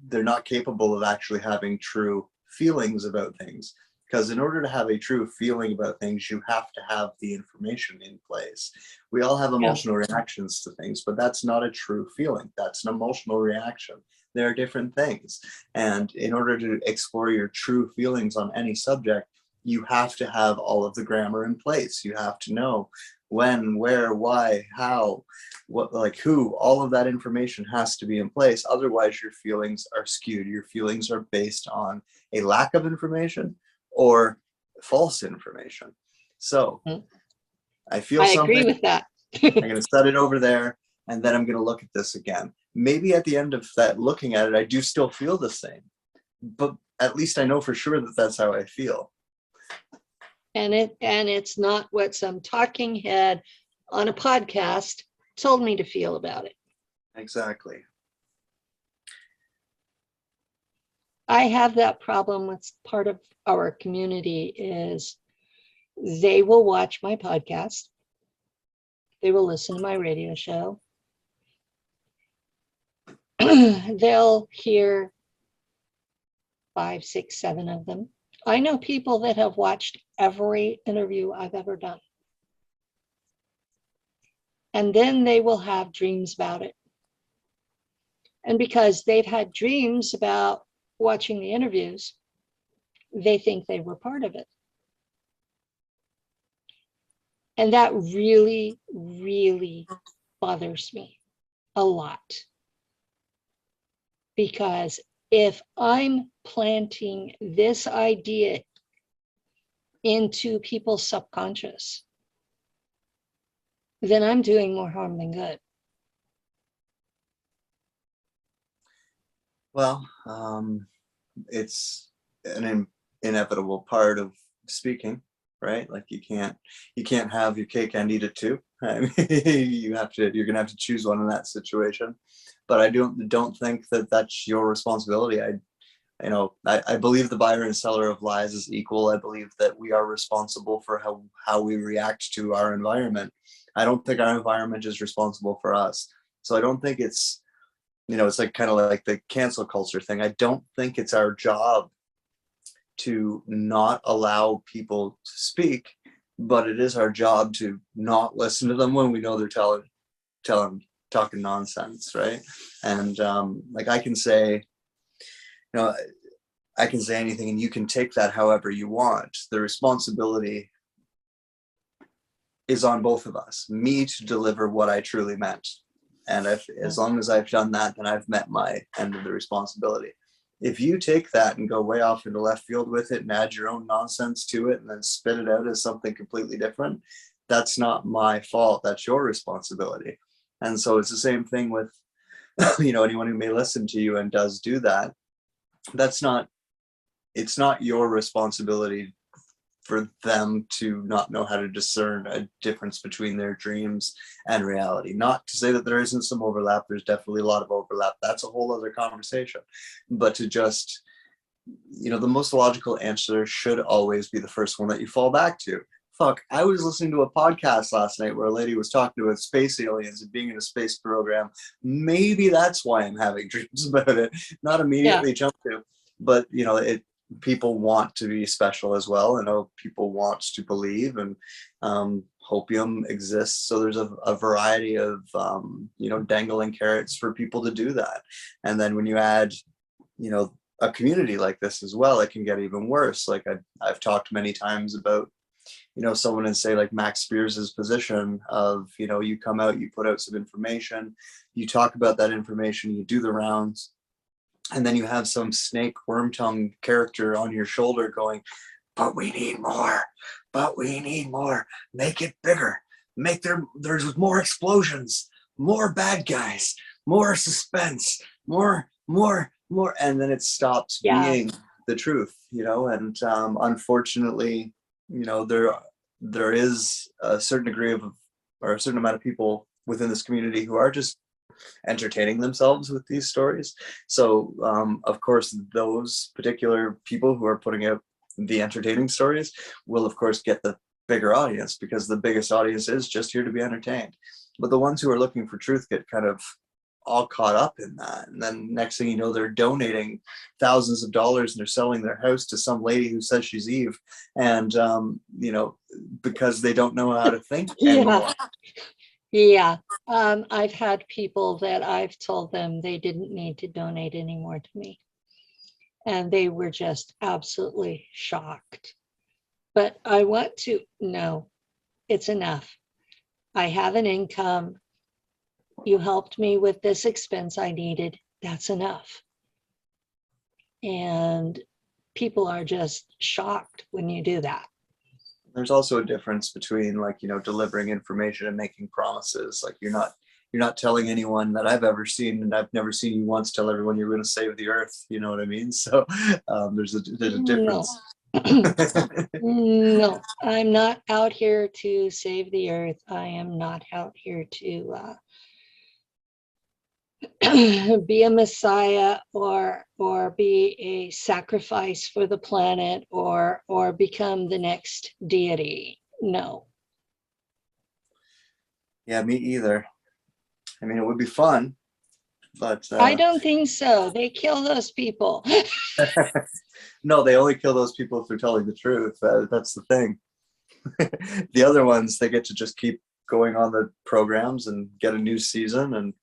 They're not capable of actually having true feelings about things, because in order to have a true feeling about things, you have to have the information in place. We all have emotional reactions to things, but that's not a true feeling. That's an emotional reaction. There are different things. And in order to explore your true feelings on any subject, you have to have all of the grammar in place. You have to know when, where, why, how, what, like who, all of that information has to be in place. Otherwise, your feelings are skewed. Your feelings are based on a lack of information or false information. So I agree with that. I'm going to set it over there, and then I'm going to look at this again. Maybe at the end of that looking at it, I do still feel the same, but at least I know for sure that that's how I feel. And it's not what some talking head on a podcast told me to feel about it. Exactly. I have that problem with part of our community is they will watch my podcast. They will listen to my radio show. They'll hear 5, 6, 7 of them. I know people that have watched every interview I've ever done. And then they will have dreams about it. And because they've had dreams about watching the interviews, they think they were part of it. And that really, really bothers me a lot. Because if I'm planting this idea into people's subconscious, then I'm doing more harm than good. Well, it's an inevitable part of speaking, right? Like you can't have your cake and eat it too. I mean, you're gonna have to choose one in that situation. But I don't think that that's your responsibility. I believe the buyer and seller of lies is equal. I believe that we are responsible for how we react to our environment. I don't think our environment is responsible for us. So I don't think it's, it's like kind of like the cancel culture thing. I don't think it's our job to not allow people to speak, but it is our job to not listen to them when we know they're talking nonsense, right? And like I can say, I can say anything and you can take that however you want. The responsibility is on both of us, me to deliver what I truly meant. And as long as I've done that, then I've met my end of the responsibility. If you take that and go way off into left field with it and add your own nonsense to it and then spit it out as something completely different, that's not my fault. That's your responsibility. And so it's the same thing with, anyone who may listen to you and does do that. It's not your responsibility for them to not know how to discern a difference between their dreams and reality. Not to say that there isn't some overlap. There's definitely a lot of overlap. That's a whole other conversation. But to just, the most logical answer should always be the first one that you fall back to. Fuck, I was listening to a podcast last night where a lady was talking about space aliens and being in a space program. Maybe that's why I'm having dreams about it. Not immediately jump to, but people want to be special as well. I know people want to believe, and hopium exists. So there's a variety of, dangling carrots for people to do that. And then when you add, a community like this as well, it can get even worse. Like I've talked many times about, someone in say like Max Spears's position of, you come out, you put out some information, you talk about that information, you do the rounds, and then you have some snake worm tongue character on your shoulder going, but we need more, make it bigger, there's more explosions, more bad guys, more suspense, more, and then it stops being the truth, and unfortunately, there is a certain degree of, or a certain amount of people within this community who are just entertaining themselves with these stories. So of course those particular people who are putting out the entertaining stories will of course get the bigger audience, because the biggest audience is just here to be entertained. But the ones who are looking for truth get kind of all caught up in that, and then next thing you know, they're donating thousands of dollars and they're selling their house to some lady who says she's Eve, and because they don't know how to think anymore. Yeah, I've had people that I've told them they didn't need to donate anymore to me. And they were just absolutely shocked. But I want to know, it's enough. I have an income. You helped me with this expense I needed. That's enough. And people are just shocked when you do that. There's also a difference between delivering information and making promises. Like you're not telling anyone that I've ever seen, and I've never seen you once tell everyone you're going to save the earth. You know what I mean? So there's a difference. No, I'm not out here to save the earth. I am not out here to be a messiah or be a sacrifice for the planet or become the next deity. No. Yeah, me either. I mean, it would be fun, but I don't think so. They kill those people. no, they only kill those people if they're telling the truth. That's the thing. The other ones, they get to just keep going on the programs and get a new season, and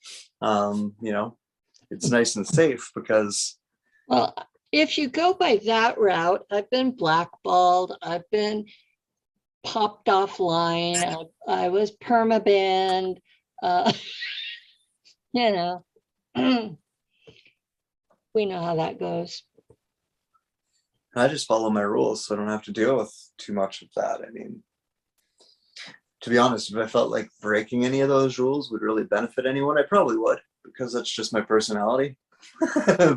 you know, it's nice and safe because Well, if you go by that route, I've been blackballed. I've been popped offline. I was permabanned. Uh, you know, we know how that goes. I just follow my rules, so I don't have to deal with too much of that. I mean, to be honest, if I felt like breaking any of those rules would really benefit anyone, I probably would, because that's just my personality.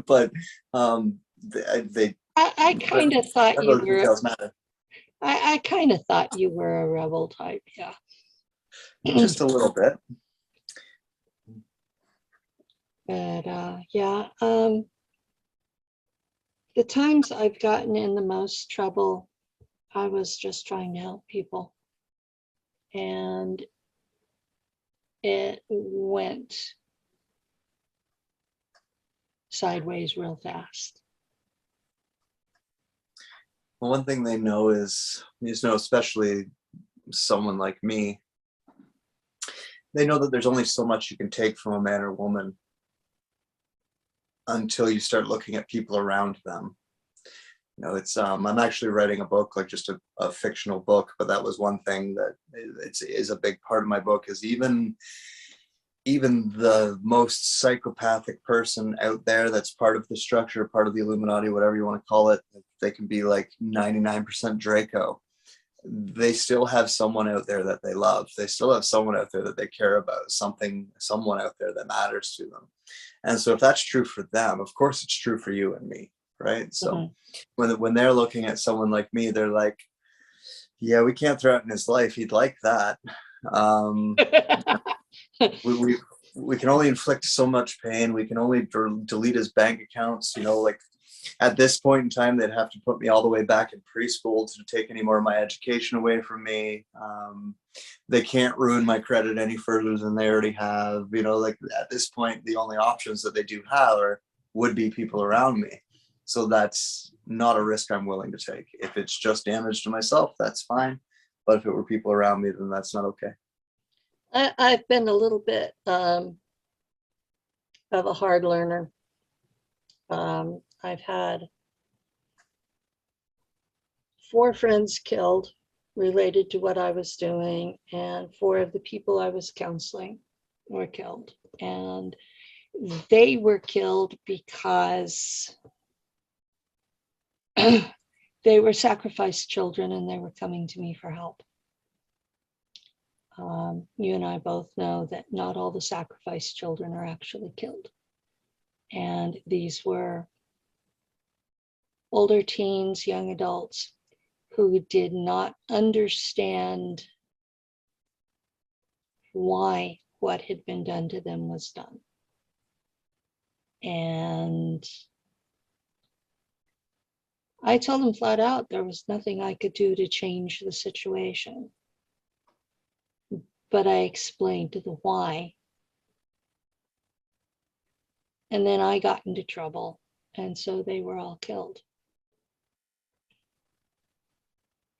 But they I kind of thought none you of those were. details matter. I kind of thought you were a rebel type. Yeah. Just a little bit. But yeah, the times I've gotten in the most trouble, I was just trying to help people. And it went sideways real fast. Well, one thing they know is, especially someone like me, they know that there's only so much you can take from a man or woman until you start looking at people around them. You know, it's I'm actually writing a book, like just a fictional book, but that was one thing that is a big part of my book, is even the most psychopathic person out there that's part of the structure, part of the Illuminati, whatever you want to call it, they can be like 99% Draco. They still have someone out there that they love. They still have someone out there that they care about, someone out there that matters to them. And so if that's true for them, of course it's true for you and me, right? So when they're looking at someone like me, they're like, yeah, we can't threaten his life. He'd like that. We can only inflict so much pain. We can only delete his bank accounts. You know, like at this point in time, they'd have to put me all the way back in preschool to take any more of my education away from me. They can't ruin my credit any further than they already have. You know, like at this point, the only options that they do have would be people around me. So that's not a risk I'm willing to take. If it's just damage to myself, that's fine. But if it were people around me, then that's not okay. I've been a little bit of a hard learner. I've had 4 friends killed related to what I was doing, and 4 of the people I was counseling were killed. And they were killed because they were sacrificed children and they were coming to me for help. You and I both know that not all the sacrificed children are actually killed. And these were older teens, young adults who did not understand why what had been done to them was done. And I told them flat out there was nothing I could do to change the situation. But I explained the why. And then I got into trouble, and so they were all killed.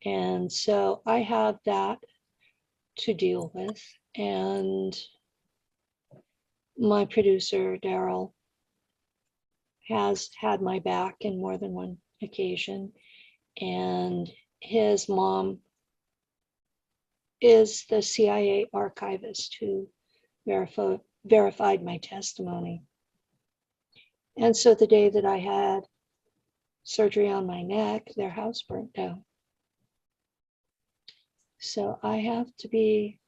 And so I have that to deal with. And my producer, Daryl, has had my back in more than one occasion. And his mom is the CIA archivist who verified my testimony. And so the day that I had surgery on my neck, their house burnt down. So I have to be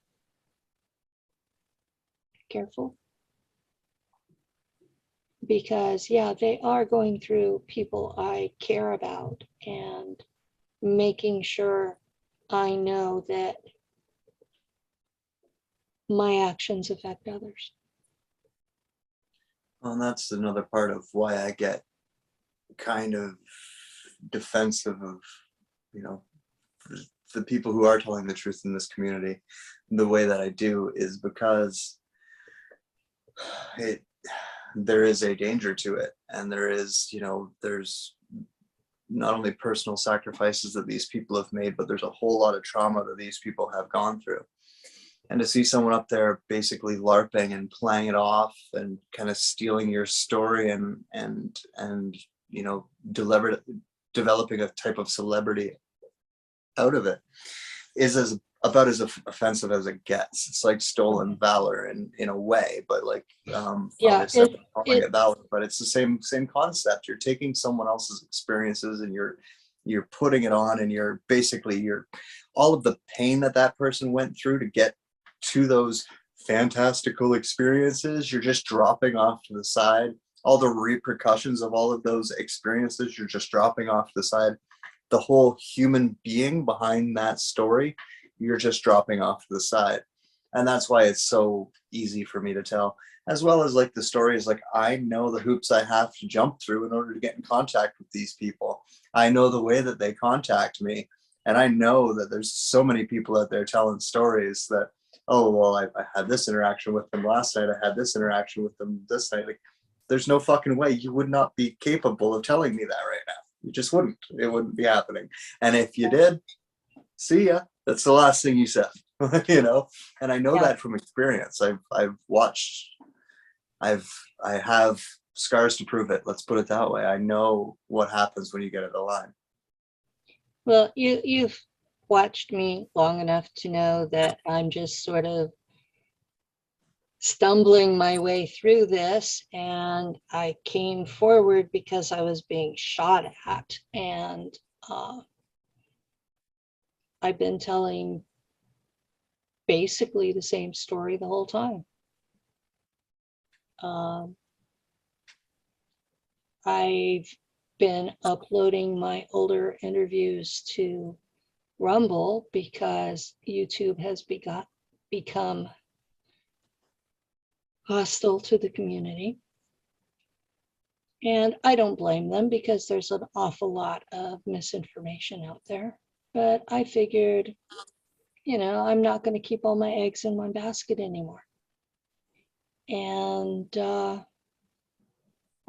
careful, because yeah, they are going through people I care about and making sure I know that my actions affect others. Well, that's another part of why I get kind of defensive of, you know, the people who are telling the truth in this community the way that I do, is because there is a danger to it, and there is, you know, there's not only personal sacrifices that these people have made, but there's a whole lot of trauma that these people have gone through. And to see someone up there basically LARPing and playing it off and kind of stealing your story and you know, developing a type of celebrity out of it is about as offensive as it gets. It's like stolen valor in a way, but like Yeah, obviously I'm not calling it valor, but it's the same concept. You're taking someone else's experiences and you're putting it on, and you're all of the pain that person went through to get to those fantastical experiences, you're just dropping off to the side. All the repercussions of all of those experiences, you're just dropping off to the side. The whole human being behind that story, you're just dropping off to the side. And that's why it's so easy for me to tell, as well as like the stories. Like, I know the hoops I have to jump through in order to get in contact with these people. I know the way that they contact me. And I know that there's so many people out there telling stories that, oh, well, I had this interaction with them last night. I had this interaction with them this night. Like, there's no fucking way you would not be capable of telling me that right now. You just wouldn't. It wouldn't be happening. And if you did, see ya. That's the last thing you said, you know. And I know that from experience. I've watched. I have scars to prove it. Let's put it that way. I know what happens when you get out of the line. Well, you've watched me long enough to know that I'm just sort of stumbling my way through this, and I came forward because I was being shot at, and I've been telling basically the same story the whole time. I've been uploading my older interviews to Rumble because YouTube has become hostile to the community. And I don't blame them, because there's an awful lot of misinformation out there. But I figured, you know, I'm not going to keep all my eggs in one basket anymore. And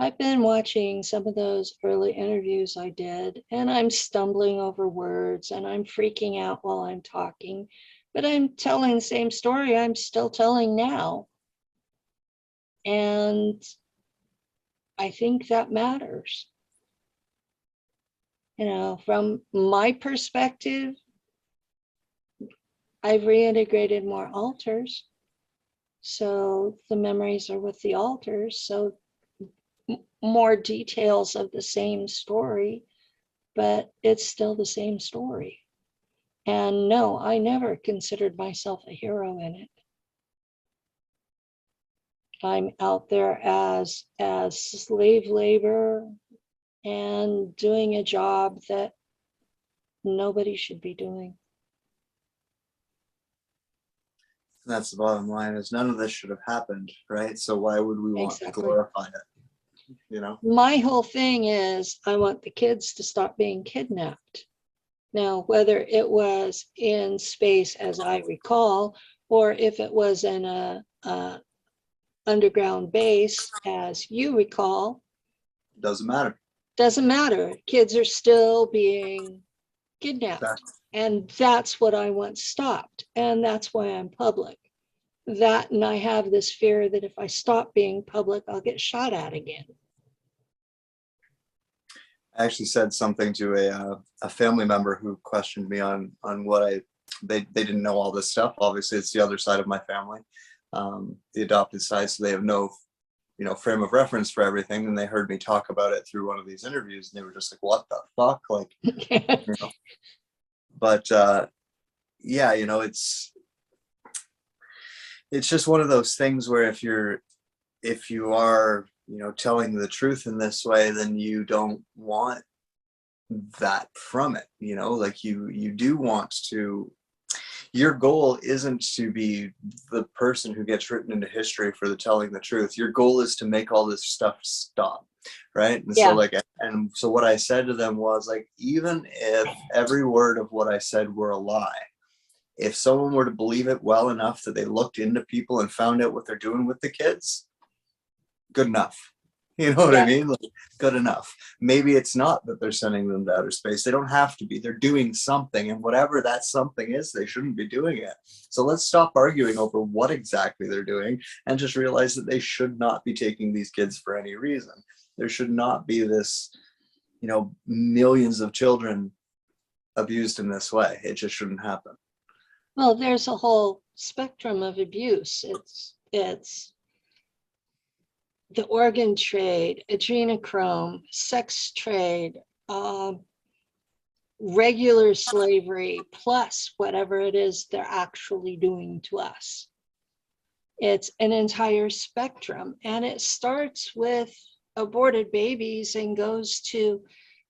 I've been watching some of those early interviews I did, and I'm stumbling over words and I'm freaking out while I'm talking, but I'm telling the same story I'm still telling now. And I think that matters. You know, from my perspective, I've reintegrated more altars. So the memories are with the altars. So more details of the same story, but it's still the same story. And no, I never considered myself a hero in it. I'm out there as slave labor and doing a job that nobody should be doing. That's the bottom line, is none of this should have happened, right? So why would we want to glorify it? You know? My whole thing is I want the kids to stop being kidnapped. Now, whether it was in space, as I recall, or if it was in a underground base, as you recall, Doesn't matter. Doesn't matter. Kids are still being kidnapped. And that's what I want stopped. And that's why I'm public. That, and I have this fear that if I stop being public, I'll get shot at again. I actually said something to a family member who questioned me on what they didn't know all this stuff. Obviously, it's the other side of my family, the adopted side, so they have no, you know, frame of reference for everything. And they heard me talk about it through one of these interviews, and they were just like, "What the fuck?" Like, you know. But yeah, you know, it's just one of those things where if you are, you know, telling the truth in this way, then you don't want that from it, you know. Like you do want to, your goal isn't to be the person who gets written into history for the telling the truth. Your goal is to make all this stuff stop, right? And so Yeah. like, and so what I said to them was like, even if every word of what I said were a lie, if someone were to believe it well enough that they looked into people and found out what they're doing with the kids, good enough. You know what I mean? Like, good enough. Maybe it's not that they're sending them to outer space. They don't have to be. They're doing something, and whatever that something is, they shouldn't be doing it. So let's stop arguing over what exactly they're doing and just realize that they should not be taking these kids for any reason. There should not be this, you know, millions of children abused in this way. It just shouldn't happen. Well, there's a whole spectrum of abuse. It's the organ trade, adrenochrome, sex trade, regular slavery, plus whatever it is they're actually doing to us. It's an entire spectrum, and it starts with aborted babies and goes to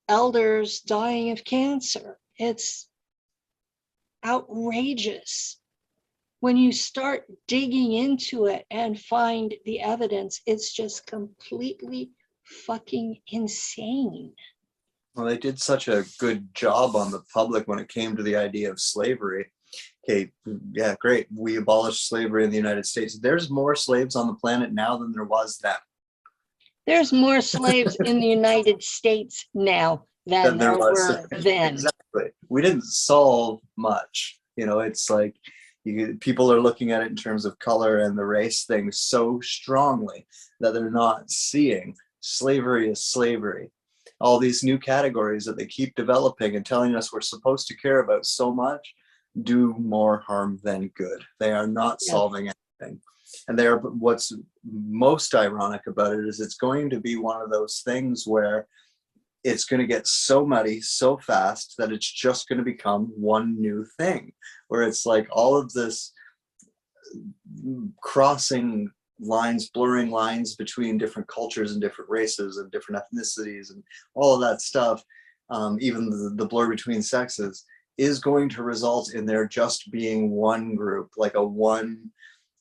elders dying of cancer. It's outrageous. When you start digging into it and find the evidence, it's just completely fucking insane. Well, they did such a good job on the public when it came to the idea of slavery. Okay, yeah, great. We abolished slavery in the United States. There's more slaves on the planet now than there was then. There's more slaves in the United States now than there were then. Exactly. We didn't solve much. You know, it's like people are looking at it in terms of color and the race thing so strongly that they're not seeing slavery is slavery. All these new categories that they keep developing and telling us we're supposed to care about so much do more harm than good. They are not solving anything. And they're, what's most ironic about it is it's going to be one of those things where it's going to get so muddy so fast that it's just going to become one new thing, where it's like all of this crossing lines, blurring lines between different cultures and different races and different ethnicities and all of that stuff, even the blur between sexes, is going to result in there just being one group, like a one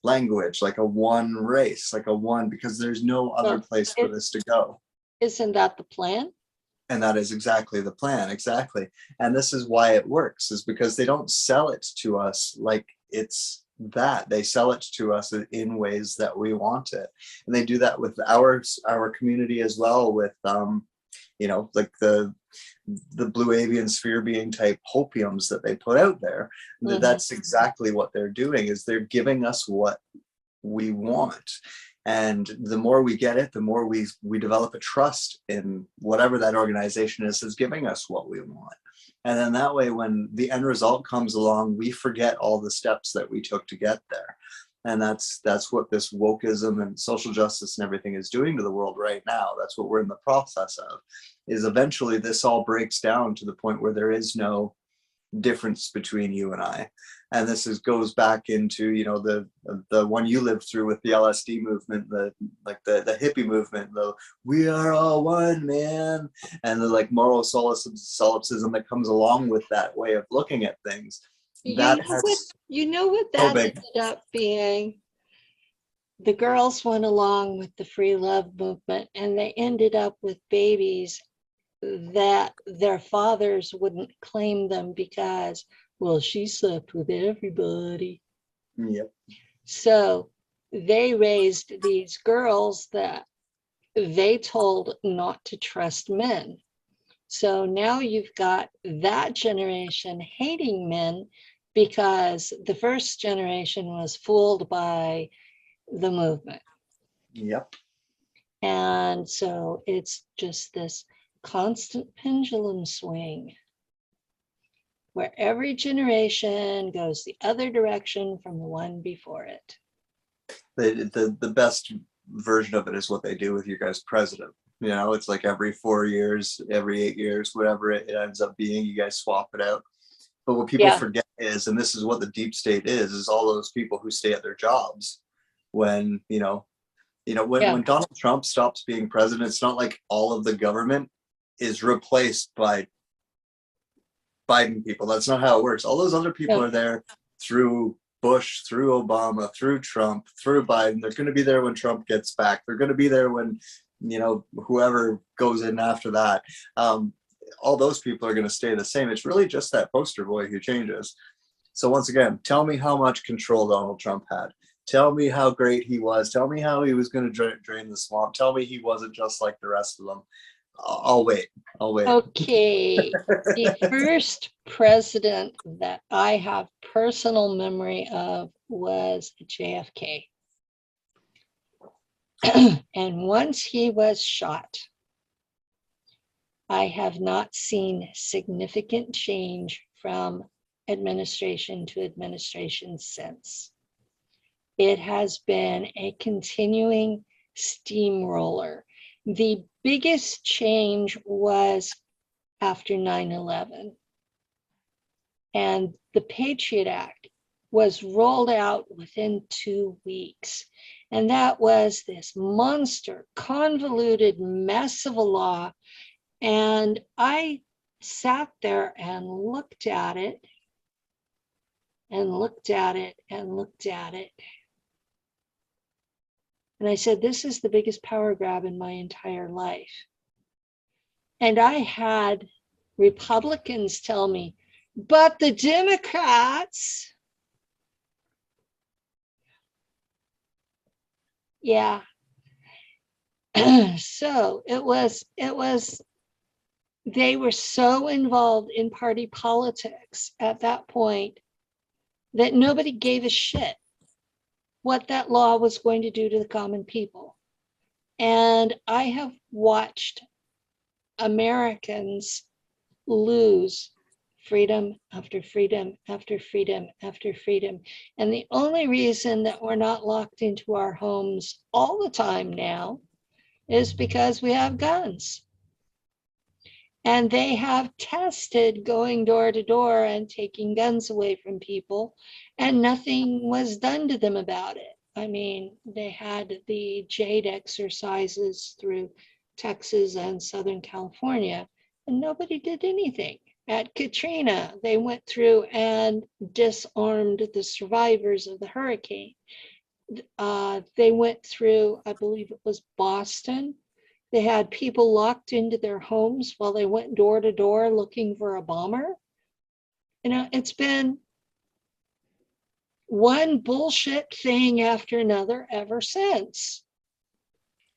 language, like a one race, like a one, because there's no other place for this to go. Isn't that the plan? And that is exactly the plan, exactly. And this is why it works, is because they don't sell it to us like it's that. They sell it to us in ways that we want it. And they do that with our community as well, with you know, like the blue avian sphere being type hopiums that they put out there. Mm-hmm. That's exactly what they're doing, is they're giving us what we want. And the more we get it, the more we develop a trust in whatever that organization is giving us what we want. And then that way, when the end result comes along, we forget all the steps that we took to get there. And that's what this wokeism and social justice and everything is doing to the world right now. That's what we're in the process of, is eventually this all breaks down to the point where there is no difference between you and I. And this goes back into, you know, the one you lived through with the LSD movement, the hippie movement, the we are all one, man, and the like moral solipsism that comes along with that way of looking at things. You know what that ended up being? The girls went along with the free love movement, and they ended up with babies that their fathers wouldn't claim them because, well, she slept with everybody. Yep. So they raised these girls that they told not to trust men. So now you've got that generation hating men because the first generation was fooled by the movement. Yep. And so it's just this constant pendulum swing where every generation goes the other direction from the one before it. The best version of it is what they do with you guys' president. You know, it's like every 4 years, every 8 years, whatever it ends up being, you guys swap it out. But what people forget is, and this is what the deep state is all those people who stay at their jobs when, when Donald Trump stops being president, it's not like all of the government is replaced by Biden people. That's not how it works. All those other people are there through Bush, through Obama, through Trump, through Biden. They're going to be there when Trump gets back. They're going to be there when, whoever goes in after that. All those people are going to stay the same. It's really just that poster boy who changes. So once again, tell me how much control Donald Trump had. Tell me how great he was. Tell me how he was going to drain the swamp. Tell me he wasn't just like the rest of them. I'll wait. Okay. The first president that I have personal memory of was JFK. And once he was shot, I have not seen significant change from administration to administration since. It has been a continuing steamroller. The biggest change was after 9/11. And the Patriot Act was rolled out within 2 weeks. And that was this monster, convoluted mess of a law. And I sat there and looked at it and looked at it and looked at it. And I said, this is the biggest power grab in my entire life. And I had Republicans tell me, but the Democrats, yeah. So it was, they were so involved in party politics at that point that nobody gave a shit what that law was going to do to the common people. And I have watched Americans lose freedom after freedom after freedom after freedom. And the only reason that we're not locked into our homes all the time now is because we have guns. And they have tested going door to door and taking guns away from people, and nothing was done to them about it. I mean, they had the Jade exercises through Texas and Southern California, and nobody did anything. At Katrina, they went through and disarmed the survivors of the hurricane. They went through, I believe it was Boston. They had people locked into their homes while they went door to door looking for a bomber. It's been one bullshit thing after another ever since.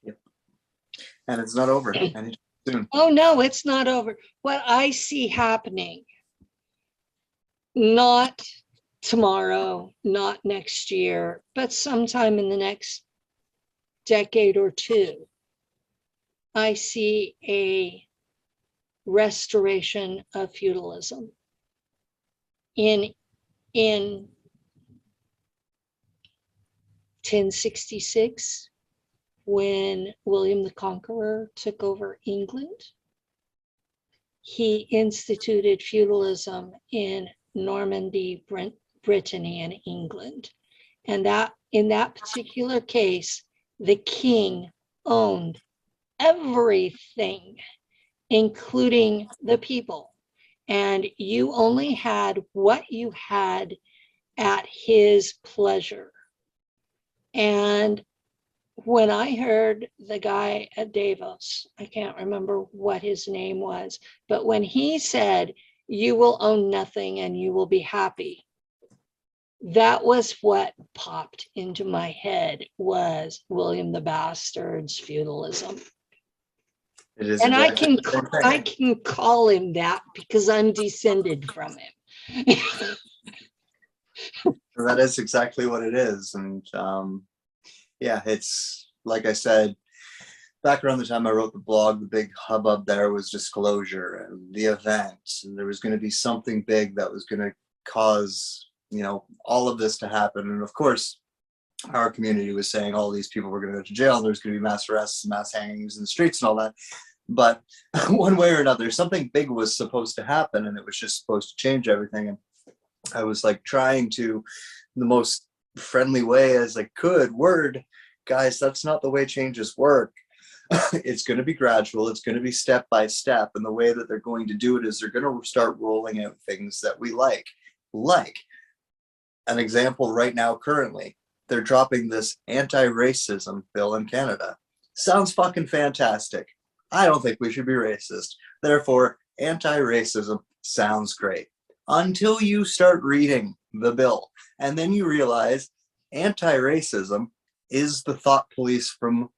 Yep. And it's not over anytime soon. Oh no, it's not over. What I see happening, not tomorrow, not next year, but sometime in the next decade or two, I see a restoration of feudalism. In 1066, when William the Conqueror took over England, he instituted feudalism in Normandy, Brittany, and England. And that in that particular case, the king owned everything, including the people. And you only had what you had at his pleasure. And when I heard the guy at Davos, I can't remember what his name was, but when he said, you will own nothing and you will be happy, that was what popped into my head, was William the Bastard's feudalism. It is, and exactly I can call him that because I'm descended from him. That is exactly what it is. And yeah, it's like I said, back around the time I wrote the blog, the big hubbub there was disclosure and the event. And there was going to be something big that was going to cause, all of this to happen. And of course, our community was saying all these people were going to go to jail and there's going to be mass arrests and mass hangings in the streets and all that. But one way or another, something big was supposed to happen, and it was just supposed to change everything. And I was like trying to, the most friendly way as I could, word, guys, that's not the way changes work. It's going to be gradual. It's going to be step by step. And the way that they're going to do it is they're going to start rolling out things that we like an example right now, currently, they're dropping this anti-racism bill in Canada. Sounds fucking fantastic. I don't think we should be racist. Therefore, anti-racism sounds great. Until you start reading the bill. And then you realize anti-racism is the thought police from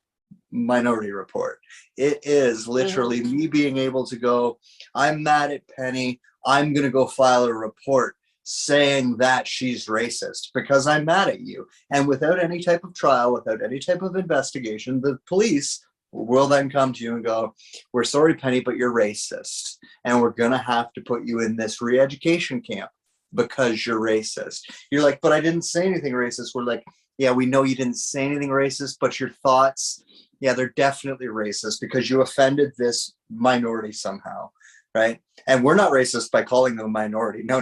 Minority Report. It is literally me being able to go, I'm mad at Penny. I'm going to go file a report saying that she's racist because I'm mad at you. And without any type of trial, without any type of investigation, the police will then come to you and go, we're sorry, Penny, but you're racist. And we're going to have to put you in this re-education camp because you're racist. You're like, but I didn't say anything racist. We're like, yeah, we know you didn't say anything racist, but your thoughts, yeah, they're definitely racist because you offended this minority somehow, right? And we're not racist by calling them a minority. No.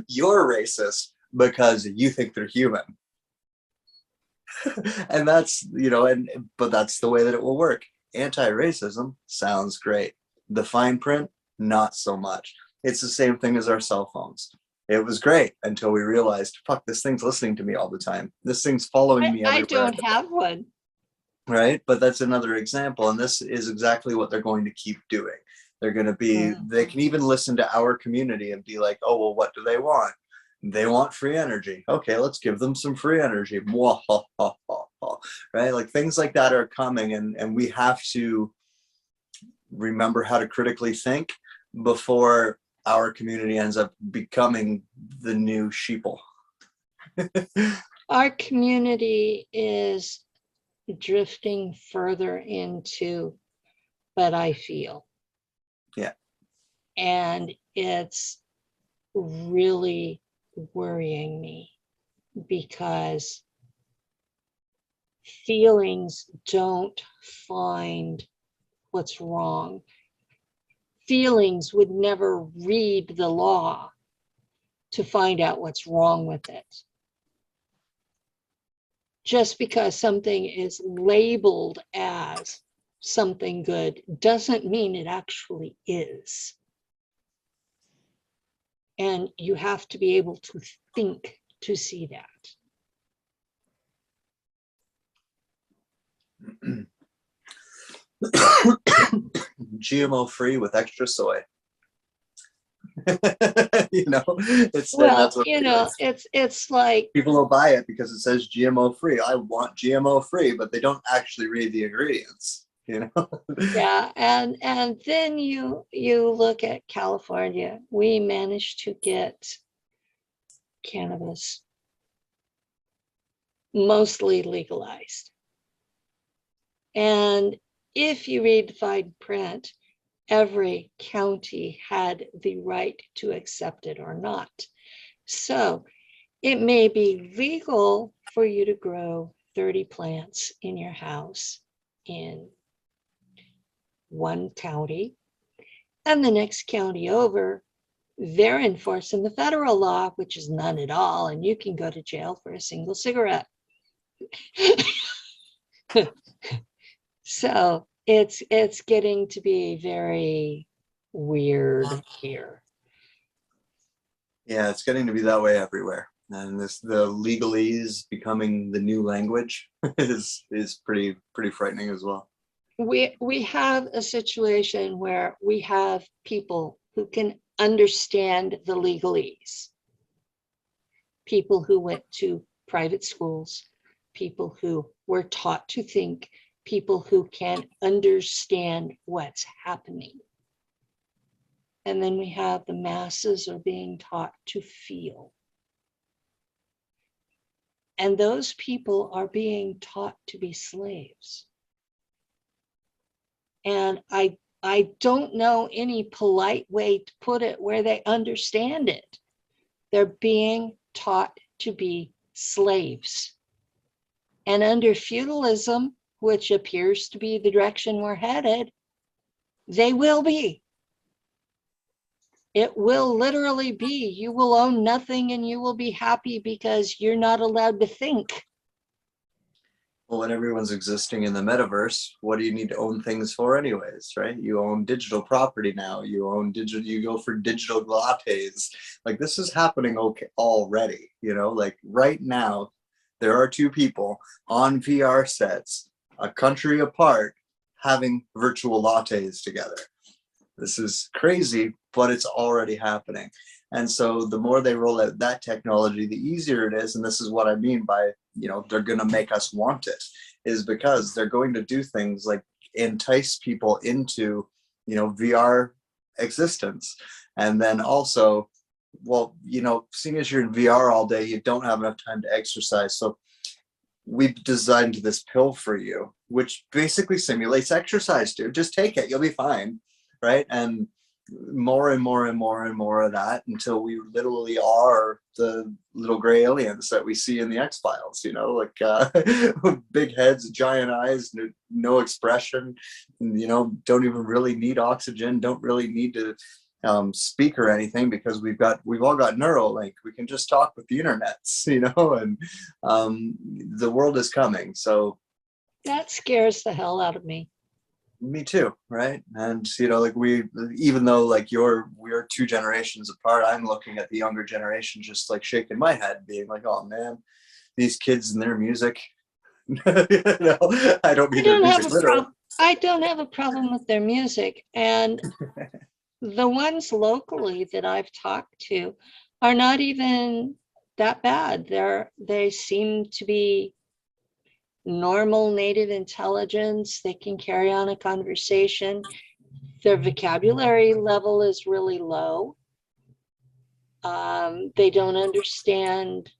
You're racist because you think they're human. And that's, but that's the way that it will work. Anti-racism sounds great. The fine print, not so much. It's the same thing as our cell phones. It was great until we realized, fuck, this thing's listening to me all the time. This thing's following me everywhere. I don't have one. Right? But that's another example. And this is exactly what they're going to keep doing. They're going to be, they can even listen to our community and be like, oh, well, what do they want? They want free energy. Okay, let's give them some free energy. Right? Like things like that are coming, and we have to remember how to critically think before our community ends up becoming the new sheeple. Our community is drifting further into, but I feel. Yeah. And it's really worrying me because feelings don't find what's wrong. Feelings would never read the law to find out what's wrong with it. Just because something is labeled as something good doesn't mean it actually is. And you have to be able to think to see that. GMO free with extra soy. It's like people will buy it because it says GMO free. I want GMO free, but they don't actually read the ingredients. Yeah, and then you look at California. We managed to get cannabis mostly legalized, and if you read the fine print, every county had the right to accept it or not. So it may be legal for you to grow 30 plants in your house in one county, and the next county over, they're enforcing the federal law, which is none at all, and you can go to jail for a single cigarette. So it's getting to be very weird here. Yeah, it's getting to be that way everywhere. And the legalese becoming the new language is pretty frightening as well. We have a situation where we have people who can understand the legalese. People who went to private schools, people who were taught to think, people who can understand what's happening. And then we have the masses are being taught to feel. And those people are being taught to be slaves. And I don't know any polite way to put it where they understand it. They're being taught to be slaves. And under feudalism, which appears to be the direction we're headed, they will be. It will literally be, you will own nothing and you will be happy because you're not allowed to think. Well, when everyone's existing in the metaverse, what do you need to own things for anyways, right? You own digital property now. You own digital, you go for digital lattes. Like this is happening okay already, like right now, there are two people on VR sets, a country apart, having virtual lattes together. This is crazy, but it's already happening. And so the more they roll out that technology, the easier it is. And this is what I mean by, they're going to make us want it, is because they're going to do things like entice people into, VR existence. And then also, well, seeing as you're in VR all day, you don't have enough time to exercise. So we've designed this pill for you, which basically simulates exercise, dude. Just take it, you'll be fine, right? And more and more and more and more of that until we literally are the little gray aliens that we see in the X-Files, big heads, giant eyes, no expression, don't even really need oxygen, don't really need to speak or anything, because we've all got Neuralink. We can just talk with the internets, and the world is coming. So that scares the hell out of me. Me too, right? And even though we're 2 generations apart, I'm looking at the younger generation, just like shaking my head, being like, "Oh man, these kids and their music." I don't mean their music literally. I don't have a problem with their music, and the ones locally that I've talked to are not even that bad. They seem to be normal native intelligence. They can carry on a conversation. Their vocabulary level is really low. They don't understand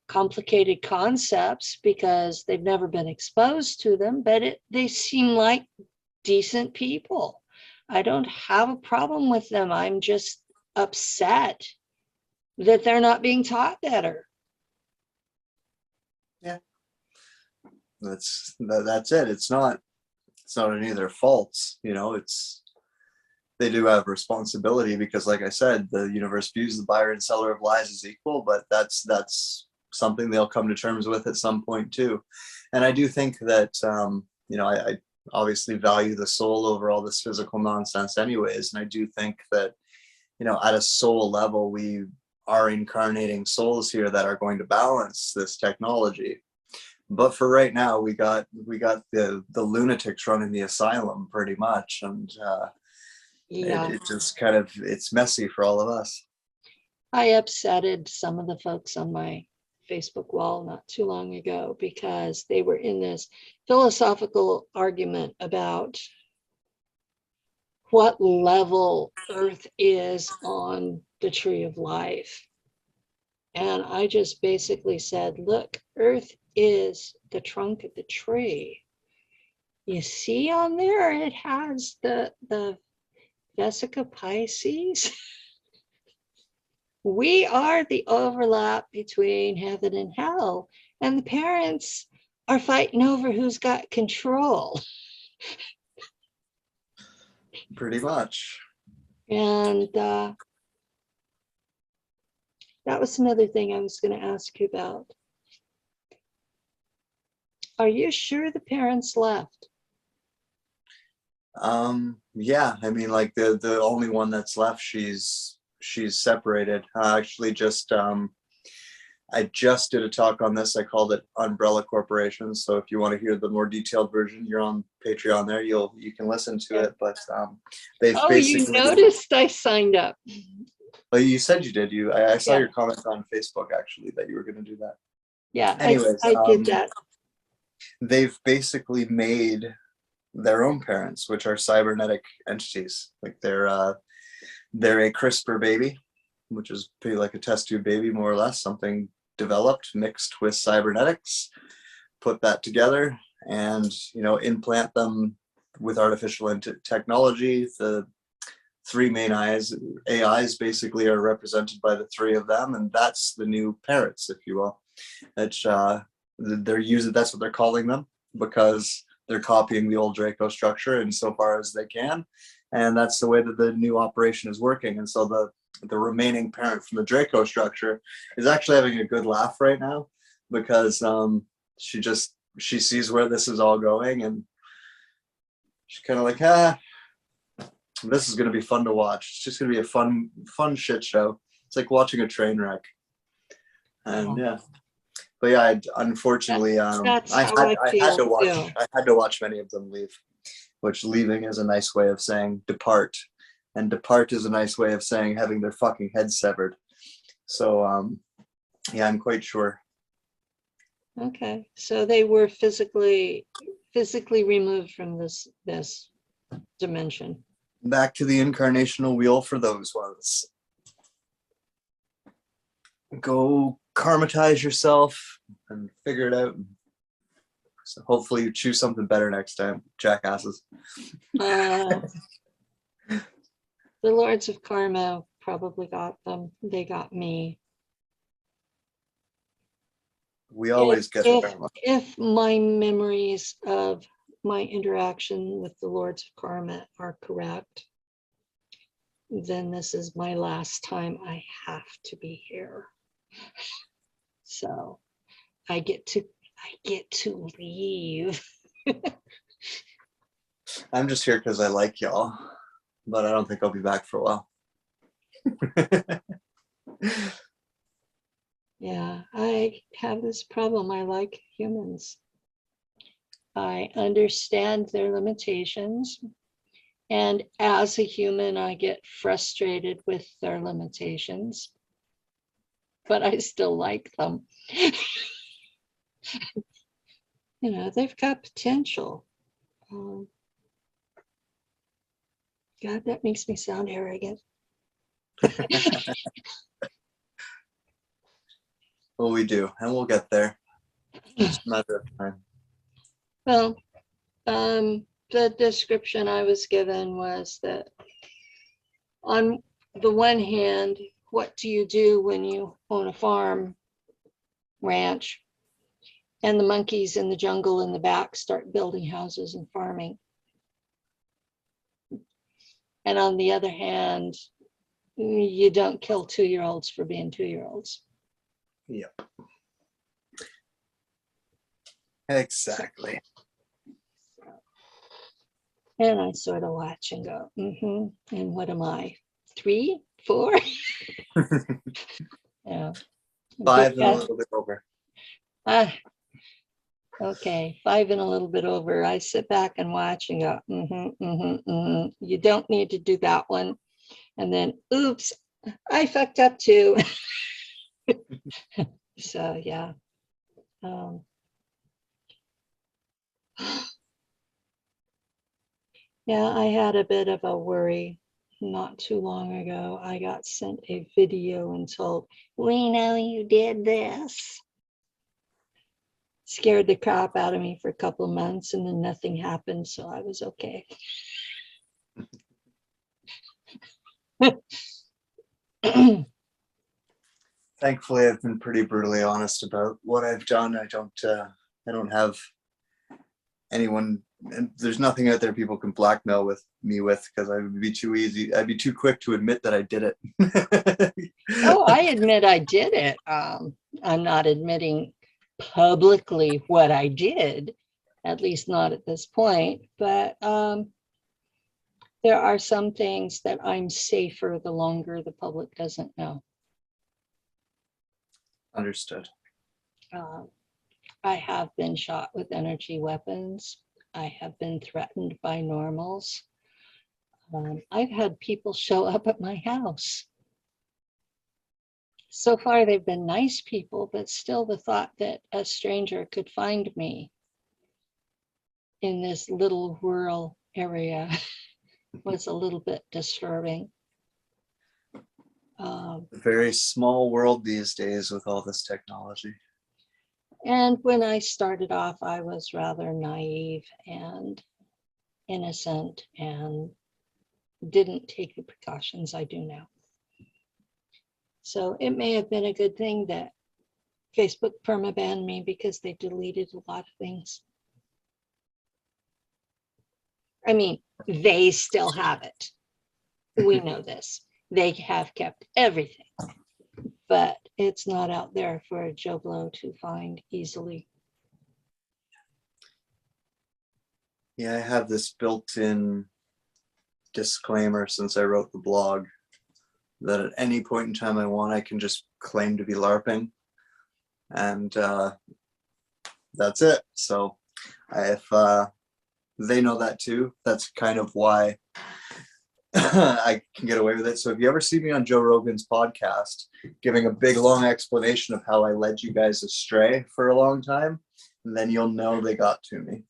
complicated concepts because they've never been exposed to them, but they seem like decent people. I don't have a problem with them. I'm just upset that they're not being taught better. Yeah. That's it. It's not any of their faults, they do have responsibility, because like I said, the universe views the buyer and seller of lies as equal, but that's something they'll come to terms with at some point too. And I do think that I obviously value the soul over all this physical nonsense anyways, and I do think that at a soul level, we are incarnating souls here that are going to balance this technology. But for right now, we got the lunatics running the asylum pretty much, and it just it's messy for all of us. I upsetted some of the folks on my Facebook wall not too long ago because they were in this philosophical argument about what level Earth is on the tree of life. And I just basically said, look, Earth is the trunk of the tree. You see on there, it has the Vesica Pisces. We are the overlap between heaven and hell, and the parents are fighting over who's got control. Pretty much. And that was another thing I was going to ask you about. Are you sure the parents left? Yeah, I mean, like the only one that's left, she's separated. Actually, I just did a talk on this. I called it Umbrella Corporations. So if you want to hear the more detailed version, you're on Patreon there. You can listen to it. But they've basically. You noticed I signed up. Well, you said you did. I saw your comment on Facebook actually that you were going to do that. Yeah. Anyways, I did that. They've basically made their own parents, which are cybernetic entities. Like they're a CRISPR baby, which is pretty like a test tube baby, more or less, something developed, mixed with cybernetics, put that together and, implant them with artificial technology. The 3 main AIs basically are represented by the 3 of them. And that's the new parents, if you will. That's that's what they're calling them, because they're copying the old Draco structure insofar as they can. And that's the way that the new operation is working. And so the remaining parent from the Draco structure is actually having a good laugh right now, because she sees where this is all going, and she's kind of like, this is going to be fun to watch. It's just going to be a fun shit show. It's like watching a train wreck. And yeah, but yeah, unfortunately, That's I how I had feel, to watch. too. I had to watch many of them leave, which leaving is a nice way of saying depart, and depart is a nice way of saying having their fucking head severed. So yeah, I'm quite sure. Okay, so they were physically removed from this dimension. Back to the incarnational wheel for those ones. Go karmatize yourself and figure it out. So hopefully you choose something better next time, jackasses. The Lords of Karma probably got them. They got me. We always get karma. If my memories of my interaction with the Lords of Karma are correct, then this is my last time I have to be here. So I get to leave. I'm just here because I like y'all, but I don't think I'll be back for a while. Yeah, I have this problem. I like humans. I understand their limitations. And as a human, I get frustrated with their limitations, but I still like them. You know, they've got potential. God, that makes me sound arrogant. Well, we do, and we'll get there. Just a matter of time. Well, the description I was given was that on the one hand, what do you do when you own a farm, ranch, and the monkeys in the jungle in the back start building houses and farming? And on the other hand, you don't kill 2-year-olds for being 2-year-olds. Yep. Exactly. And I sort of watch and go, and what am I? 3, 4? Yeah. 5 and a little bit over. Okay, 5 and a little bit over. I sit back and watch and go, You don't need to do that one. And then, oops, I fucked up too. So yeah. Yeah, I had a bit of a worry not too long ago. I got sent a video and told, we know you did this. Scared the crap out of me for a couple of months, and then nothing happened, so I was okay. Thankfully, I've been pretty brutally honest about what I've done. I don't have anyone, and there's nothing out there people can blackmail me with, because I would be too easy. I'd be too quick to admit that I did it. Oh, I admit I did it. I'm not admitting publicly what I did, at least not at this point, but there are some things that I'm safer the longer the public doesn't know. Understood. I have been shot with energy weapons. I have been threatened by normals. I've had people show up at my house. So far, they've been nice people, but still the thought that a stranger could find me in this little rural area was a little bit disturbing. A very small world these days with all this technology. And when I started off, I was rather naive and innocent and didn't take the precautions I do now. So it may have been a good thing that Facebook permabanned me, because they deleted a lot of things. I mean, they still have it. We know this. They have kept everything, but it's not out there for Joe Blow to find easily. Yeah, I have this built-in disclaimer since I wrote the blog that at any point in time I want, I can just claim to be LARPing, and that's it. So if they know that too, that's kind of why I can get away with it. So if you ever see me on Joe Rogan's podcast giving a big long explanation of how I led you guys astray for a long time, then you'll know they got to me.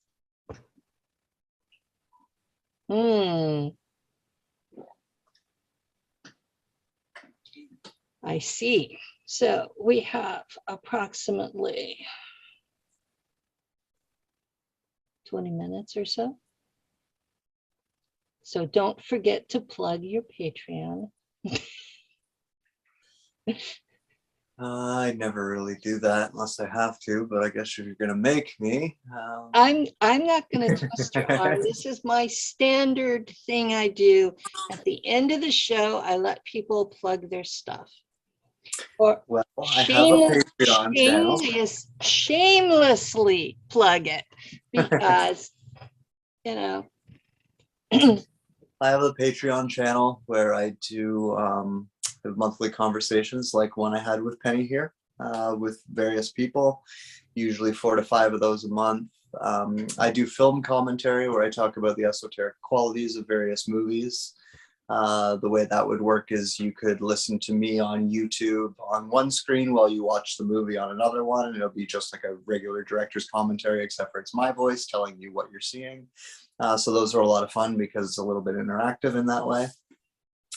I see. So we have approximately 20 minutes or so. So don't forget to plug your Patreon. I never really do that unless I have to, but I guess if you're gonna make me, I'm not going to twist your arm. This is my standard thing I do. At the end of the show, I let people plug their stuff. Or well, I have a Patreon channel. shamelessly plug it because, you know. I have a Patreon channel where I do monthly conversations like one I had with Penny here with various people, usually 4 to 5 of those a month. I do film commentary where I talk about the esoteric qualities of various movies. The way that would work is you could listen to me on YouTube on one screen while you watch the movie on another one, and it'll be just like a regular director's commentary, except for it's my voice telling you what you're seeing. So those are a lot of fun because it's a little bit interactive in that way.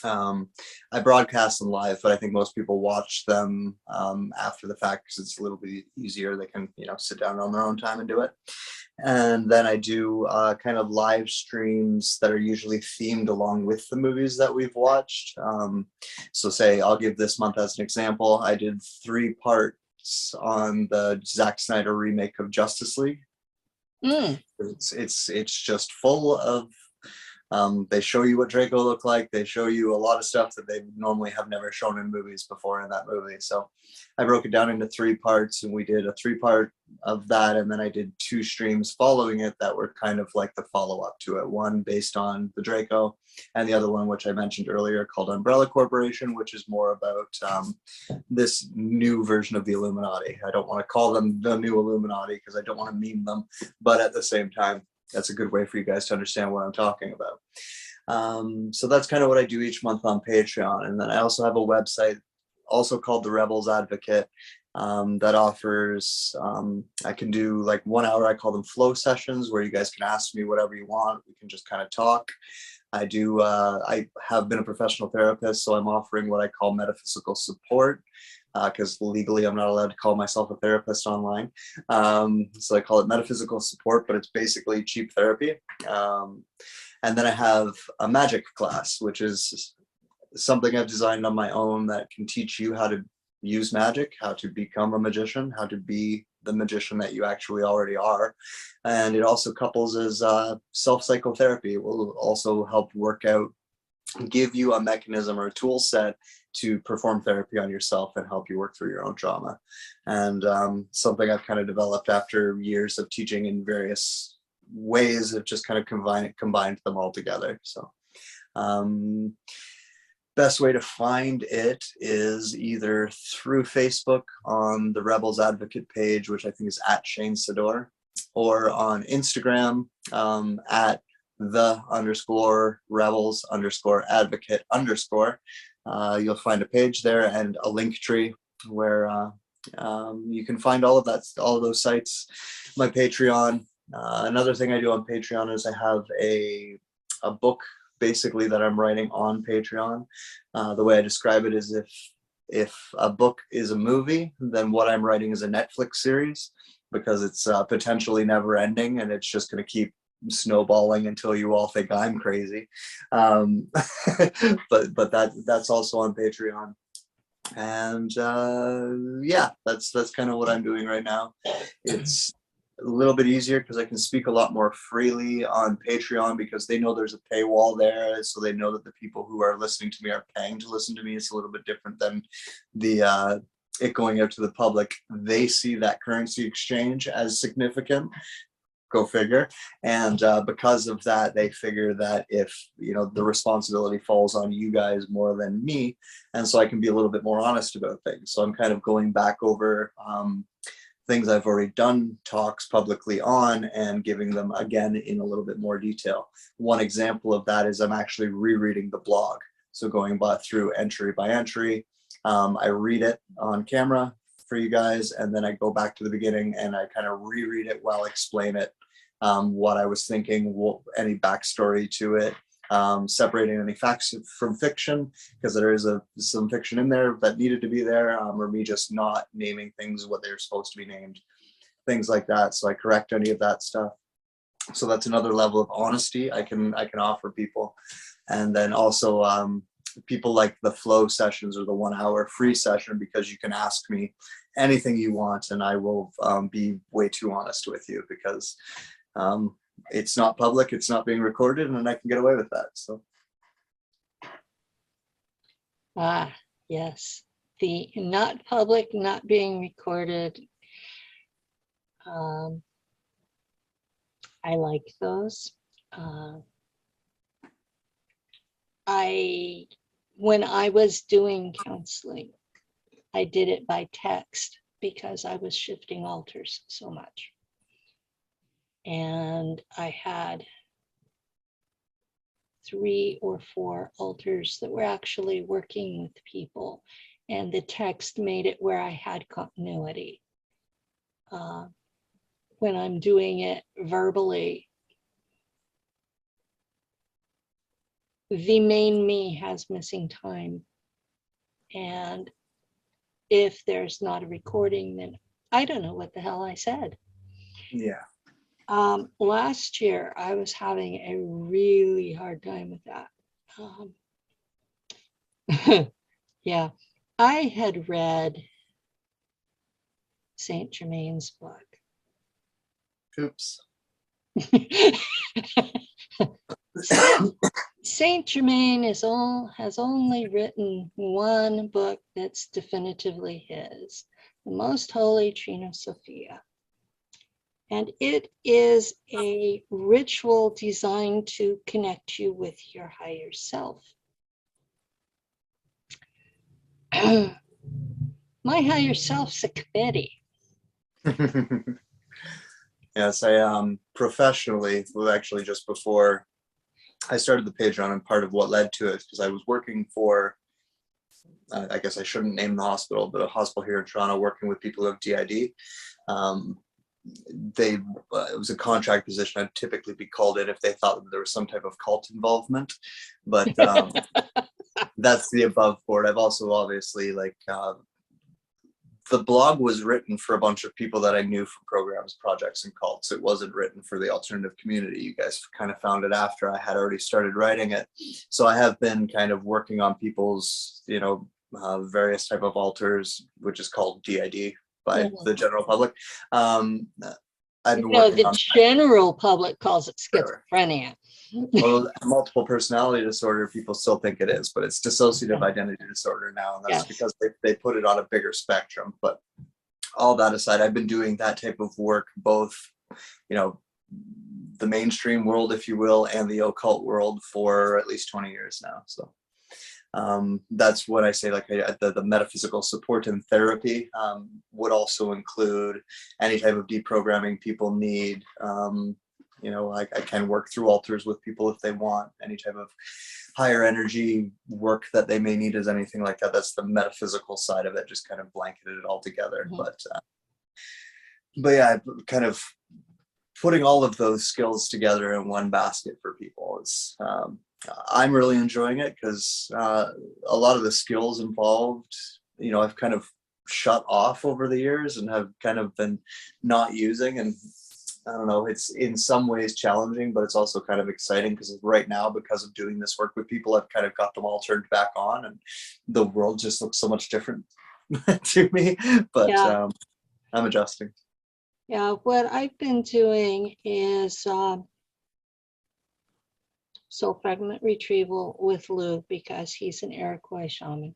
I broadcast them live, but I think most people watch them after the fact because it's a little bit easier. They can, sit down on their own time and do it. And then I do kind of live streams that are usually themed along with the movies that we've watched. So say, I'll give this month as an example. I did 3 parts on the Zack Snyder remake of Justice League. It's just full of they show you what Draco looked like. They show you a lot of stuff that they normally have never shown in movies before in that movie. So I broke it down into 3 parts, and we did a 3-part of that. And then I did 2 streams following it that were kind of like the follow-up to it. One based on the Draco, and the other one, which I mentioned earlier, called Umbrella Corporation, which is more about this new version of the Illuminati. I don't want to call them the new Illuminati because I don't want to meme them, but at the same time, that's a good way for you guys to understand what I'm talking about. So that's kind of what I do each month on Patreon. And then I also have a website also called The Rebels Advocate that offers, I can do like 1 hour, I call them flow sessions, where you guys can ask me whatever you want. We can just kind of talk. I have been a professional therapist, so I'm offering what I call metaphysical support, because legally I'm not allowed to call myself a therapist online. So I call it metaphysical support, but it's basically cheap therapy. And then I have a magic class, which is something I've designed on my own that can teach you how to use magic, how to become a magician, how to be the magician that you actually already are. And it also couples as self-psychotherapy. It will also help work out, give you a mechanism or a tool set to perform therapy on yourself and help you work through your own trauma. And something I've kind of developed after years of teaching in various ways of just kind of combined them all together. So best way to find it is either through Facebook on the Rebels Advocate page, which I think is at Shane Sedore, or on Instagram at _rebels_advocate_. You'll find a page there and a link tree where you can find all of that, all of those sites. My Patreon. Another thing I do on Patreon is I have a book basically that I'm writing on Patreon. The way I describe it is if a book is a movie, then what I'm writing is a Netflix series, because it's potentially never ending and it's just going to keep snowballing until you all think I'm crazy. But that's also on Patreon. And yeah, that's kind of what I'm doing right now. It's a little bit easier because I can speak a lot more freely on Patreon because they know there's a paywall there, so they know that the people who are listening to me are paying to listen to me. It's a little bit different than the it going out to the public. They see that currency exchange as significant, Go figure. And because of that, they figure that if, you know, the responsibility falls on you guys more than me, and so I can be a little bit more honest about things. So I'm kind of going back over things I've already done talks publicly on and giving them again in a little bit more detail. One example of that is I'm actually rereading the blog. So going through entry by entry, I read it on camera for you guys, and then I go back to the beginning and I kind of reread it while explain it, what I was thinking, any backstory to it, separating any facts from fiction, because there is some fiction in there that needed to be there, or me just not naming things what they're supposed to be named, things like that. So I correct any of that stuff. So that's another level of honesty I can offer people. And then also people like the flow sessions or the 1 hour free session, because you can ask me anything you want and I will be way too honest with you, because it's not public, it's not being recorded, and I can get away with that. So yes, the not public, not being recorded. I like those. When I was doing counseling, I did it by text because I was shifting altars so much. And I had 3 or 4 altars that were actually working with people, and the text made it where I had continuity. When I'm doing it verbally, the main me has missing time. And if there's not a recording, then I don't know what the hell I said. yeah. Last year, I was having a really hard time with that. Yeah, I had read Saint Germain's book. Oops. Saint Germain has only written one book that's definitively his, the Most Holy Trina Sophia. And it is a ritual designed to connect you with your higher self. My higher self's a committee. Yes, I professionally, well, actually just before I started the Patreon, and part of what led to it, because I was working for, I guess I shouldn't name the hospital, but a hospital here in Toronto working with people who have DID. It was a contract position. I'd typically be called in if they thought that there was some type of cult involvement, but that's the above board. I've also obviously the blog was written for a bunch of people that I knew from programs, projects, and cults. It wasn't written for the alternative community. You guys kind of found it after I had already started writing it. So I have been kind of working on people's, various type of altars, which is called DID by the general public. I've been working on general public calls it schizophrenia. Well, multiple personality disorder, people still think it is, but it's dissociative identity disorder now. And that's because they put it on a bigger spectrum. But all that aside, I've been doing that type of work, both, the mainstream world, if you will, and the occult world for at least 20 years now. So that's what I say, the metaphysical support and therapy would also include any type of deprogramming people need. I can work through altars with people if they want any type of higher energy work that they may need, as anything like that. That's the metaphysical side of it, just kind of blanketed it all together. Mm-hmm. But yeah, kind of putting all of those skills together in one basket for people is, I'm really enjoying it, because a lot of the skills involved, I've kind of shut off over the years and have kind of been not using. And I don't know, it's in some ways challenging, but it's also kind of exciting, because right now, because of doing this work with people, I've kind of got them all turned back on, and the world just looks so much different to me. But I'm adjusting. Yeah, what I've been doing is soul fragment retrieval with Lou, because he's an Iroquois shaman,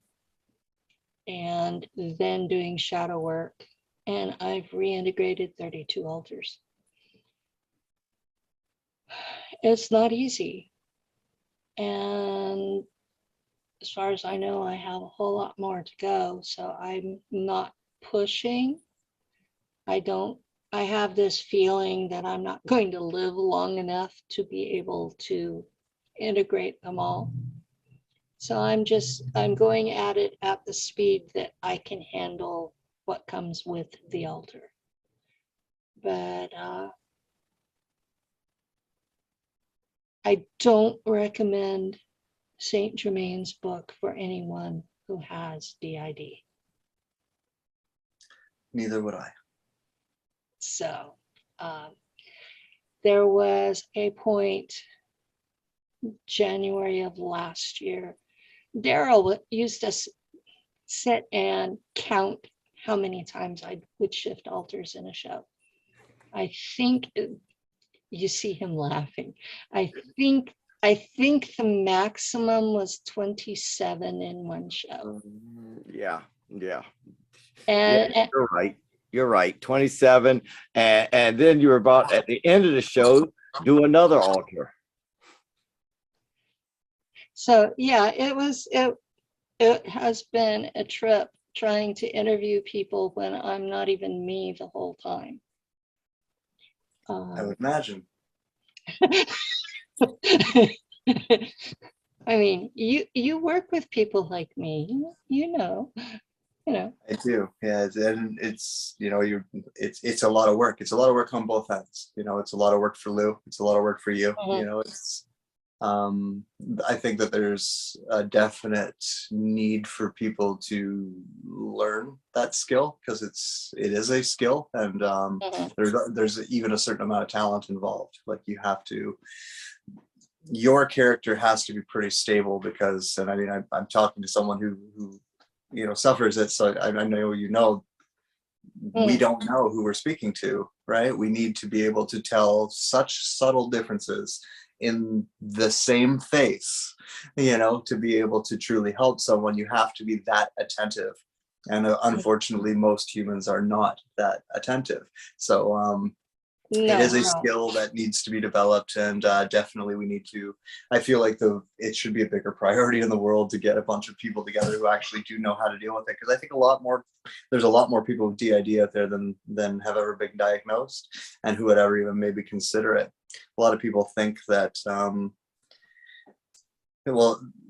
and then doing shadow work. And I've reintegrated 32 altars. It's not easy. And as far as I know, I have a whole lot more to go. So I'm not pushing. I have this feeling that I'm not going to live long enough to be able to integrate them all. So I'm going at it at the speed that I can handle what comes with the altar. But I don't recommend Saint Germain's book for anyone who has DID. Neither would I. So there was a point January of last year, Daryl used to sit and count how many times I would shift altars in a show. I think you see him laughing. I think the maximum was 27 in one show. Yeah. And You're right. You're right. 27. And then you were about at the end of the show, do another altar. so yeah, it has been a trip trying to interview people when I'm not even me the whole time. I would imagine. I mean, you work with people like me, you know. I do. Yeah, and it's it's a lot of work. It's a lot of work on both ends. It's a lot of work for Lou. It's a lot of work for you. It's I think that there's a definite need for people to learn that skill because it is a skill, and there's even a certain amount of talent involved. Like your character has to be pretty stable because, and I mean, I'm talking to someone who suffers it, so I know we don't know who we're speaking to, right? We need to be able to tell such subtle differences in the same face, to be able to truly help someone. You have to be that attentive, and unfortunately most humans are not that attentive. So it is a skill that needs to be developed, and definitely we need to. I feel like it should be a bigger priority in the world to get a bunch of people together who actually do know how to deal with it. Because I think there's a lot more people with DID out there than have ever been diagnosed, and who would ever even maybe consider it. A lot of people think that,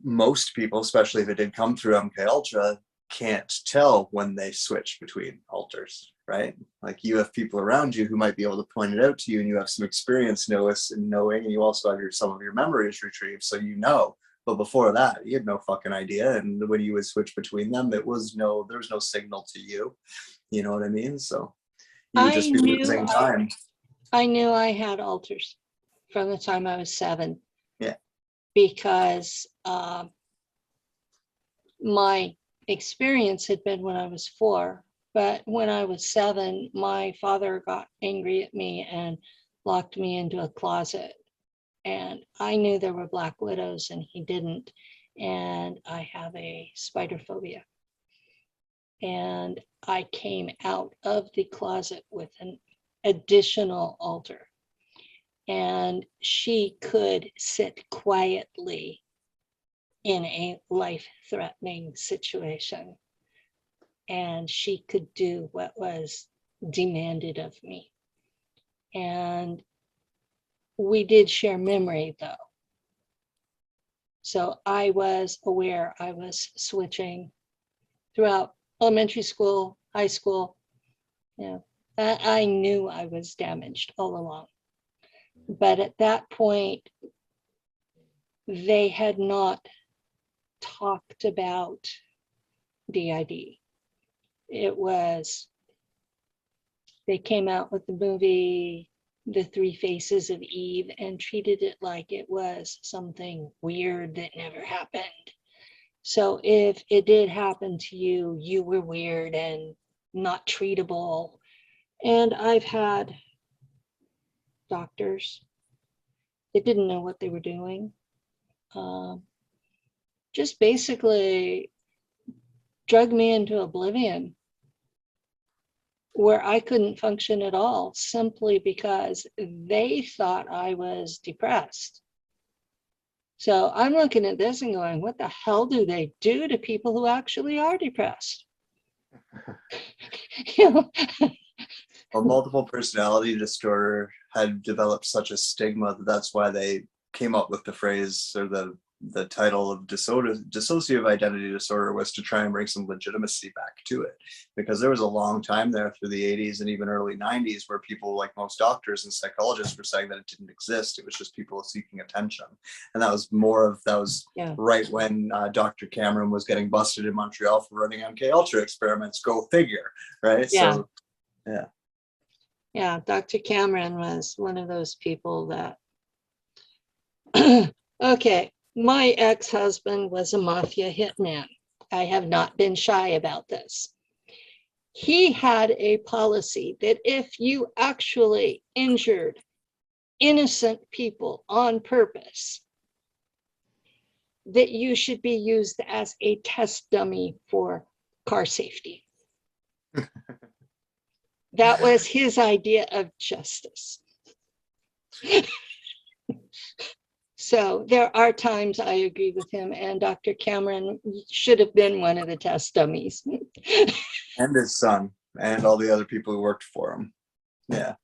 most people, especially if it did come through MK Ultra, can't tell when they switch between altars, right? Like you have people around you who might be able to point it out to you, and you have some experience knowing, and you also have some of your memories retrieved, so but before that you had no fucking idea. And when you would switch between them, there was no signal to you, you know what I mean? So you would just be losing time. I knew I had altars from the time I was 7. Yeah. Because my experience had been when I was 4, but when I was 7, my father got angry at me and locked me into a closet. And I knew there were black widows and he didn't. And I have a spider phobia. And I came out of the closet with an additional altar. And she could sit quietly in a life-threatening situation. And she could do what was demanded of me. And we did share memory though. So I was aware I was switching throughout elementary school, high school. I knew I was damaged all along. But at that point, they had not talked about DID. They came out with the movie The Three Faces of Eve and treated it like it was something weird that never happened. So if it did happen to you, you were weird and not treatable. And I've had doctors that didn't know what they were doing. Just basically drug me into oblivion. where I couldn't function at all simply because they thought I was depressed. So I'm looking at this and going, what the hell do they do to people who actually are depressed? You know? Well, multiple personality disorder had developed such a stigma that that's why they came up with the phrase, or the title of dissociative identity disorder, was to try and bring some legitimacy back to it, because there was a long time there through the 80s and even early 90s where people, like most doctors and psychologists, were saying that it didn't exist. It was just people seeking attention. And that was Yeah. right when Dr. Cameron was getting busted in Montreal for running MK Ultra experiments. Go figure, right? Yeah. So yeah. Yeah, Dr. Cameron was one of those people that, okay, my ex-husband was a mafia hitman. I have not been shy about this. He had a policy that if you actually injured innocent people on purpose, that you should be used as a test dummy for car safety. That was his idea of justice. So there are times I agree with him, and Dr. Cameron should have been one of the test dummies. And his son and all the other people who worked for him. Yeah.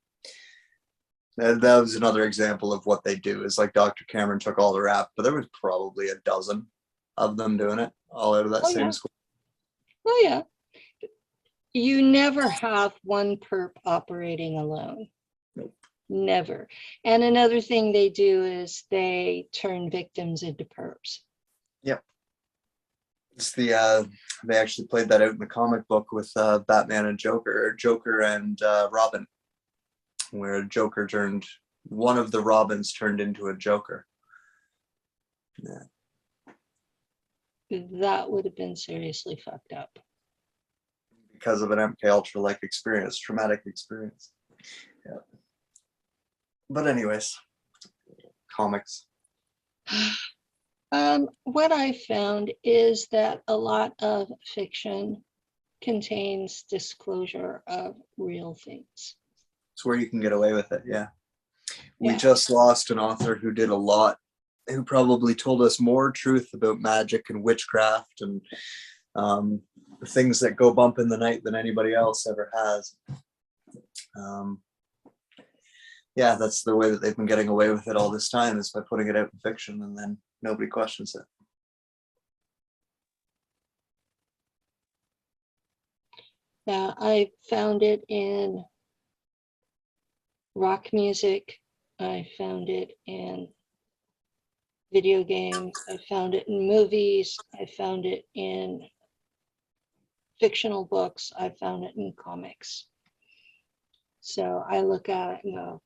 That was another example of what they do, is like Dr. Cameron took all the rap, but there was probably a dozen of them doing it all out of that same school. Oh yeah. You never have one perp operating alone. Nope. Never. And another thing they do is they turn victims into perps. Yep. It's they actually played that out in the comic book with Batman and Joker and Robin, where one of the Robins turned into a Joker. Yeah. That would have been seriously fucked up. Because of an MK Ultra like experience, traumatic experience. Yeah. But anyways, comics. What I found is that a lot of fiction contains disclosure of real things. It's where you can get away with it. Yeah. We Yeah. just lost an author who did a lot, who probably told us more truth about magic and witchcraft and things that go bump in the night than anybody else ever has. Yeah, that's the way that they've been getting away with it all this time, is by putting it out in fiction, and then nobody questions it. Yeah, I found it in rock music. I found it in video games. I found it in movies. I found it in fictional books. I found it in comics. So I look at it and go,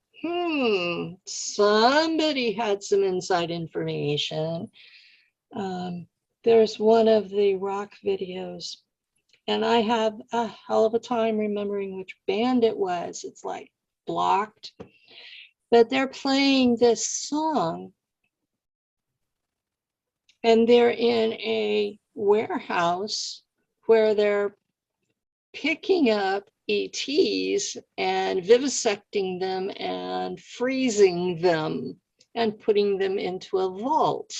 somebody had some inside information. There's one of the rock videos, and I have a hell of a time remembering which band it was. It's like blocked, but they're playing this song, and they're in a warehouse where they're picking up ETs and vivisecting them and freezing them and putting them into a vault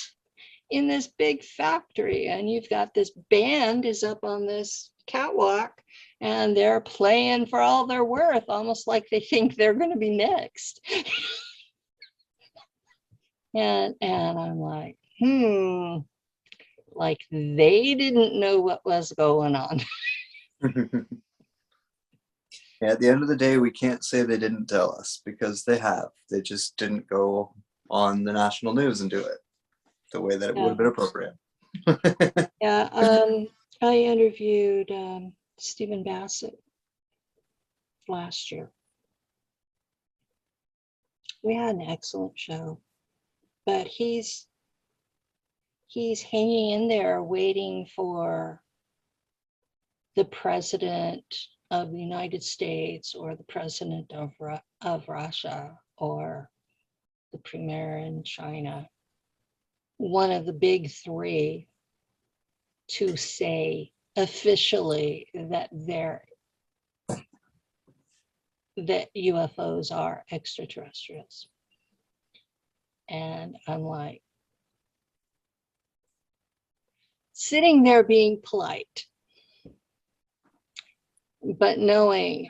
in this big factory. And you've got this band is up on this catwalk and they're playing for all they're worth, almost like they think they're going to be next. and I'm like, like they didn't know what was going on. Yeah, at the end of the day, we can't say they didn't tell us, because they have. They just didn't go on the national news and do it the way that it would have been appropriate. Yeah, I interviewed Stephen Bassett last year. We had an excellent show, but he's hanging in there waiting for the president of the United States or the president of Russia or the premier in China, one of the big three, to say officially that they're that UFOs are extraterrestrials. And I'm like, sitting there being polite, but knowing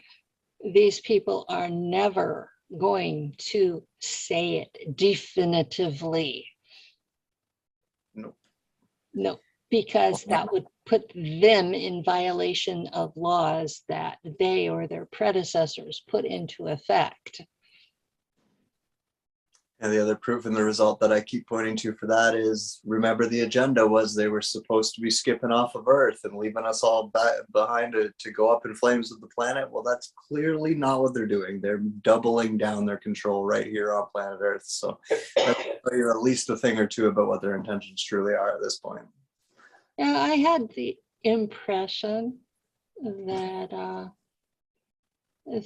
these people are never going to say it definitively. Nope. No, because that would put them in violation of laws that they or their predecessors put into effect. And the other proof and the result that I keep pointing to for that is, remember, the agenda was they were supposed to be skipping off of Earth and leaving us all behind to go up in flames with the planet. Well, that's clearly not what they're doing. They're doubling down their control right here on planet Earth. So that's at least a thing or two about what their intentions truly are at this point. Yeah, I had the impression that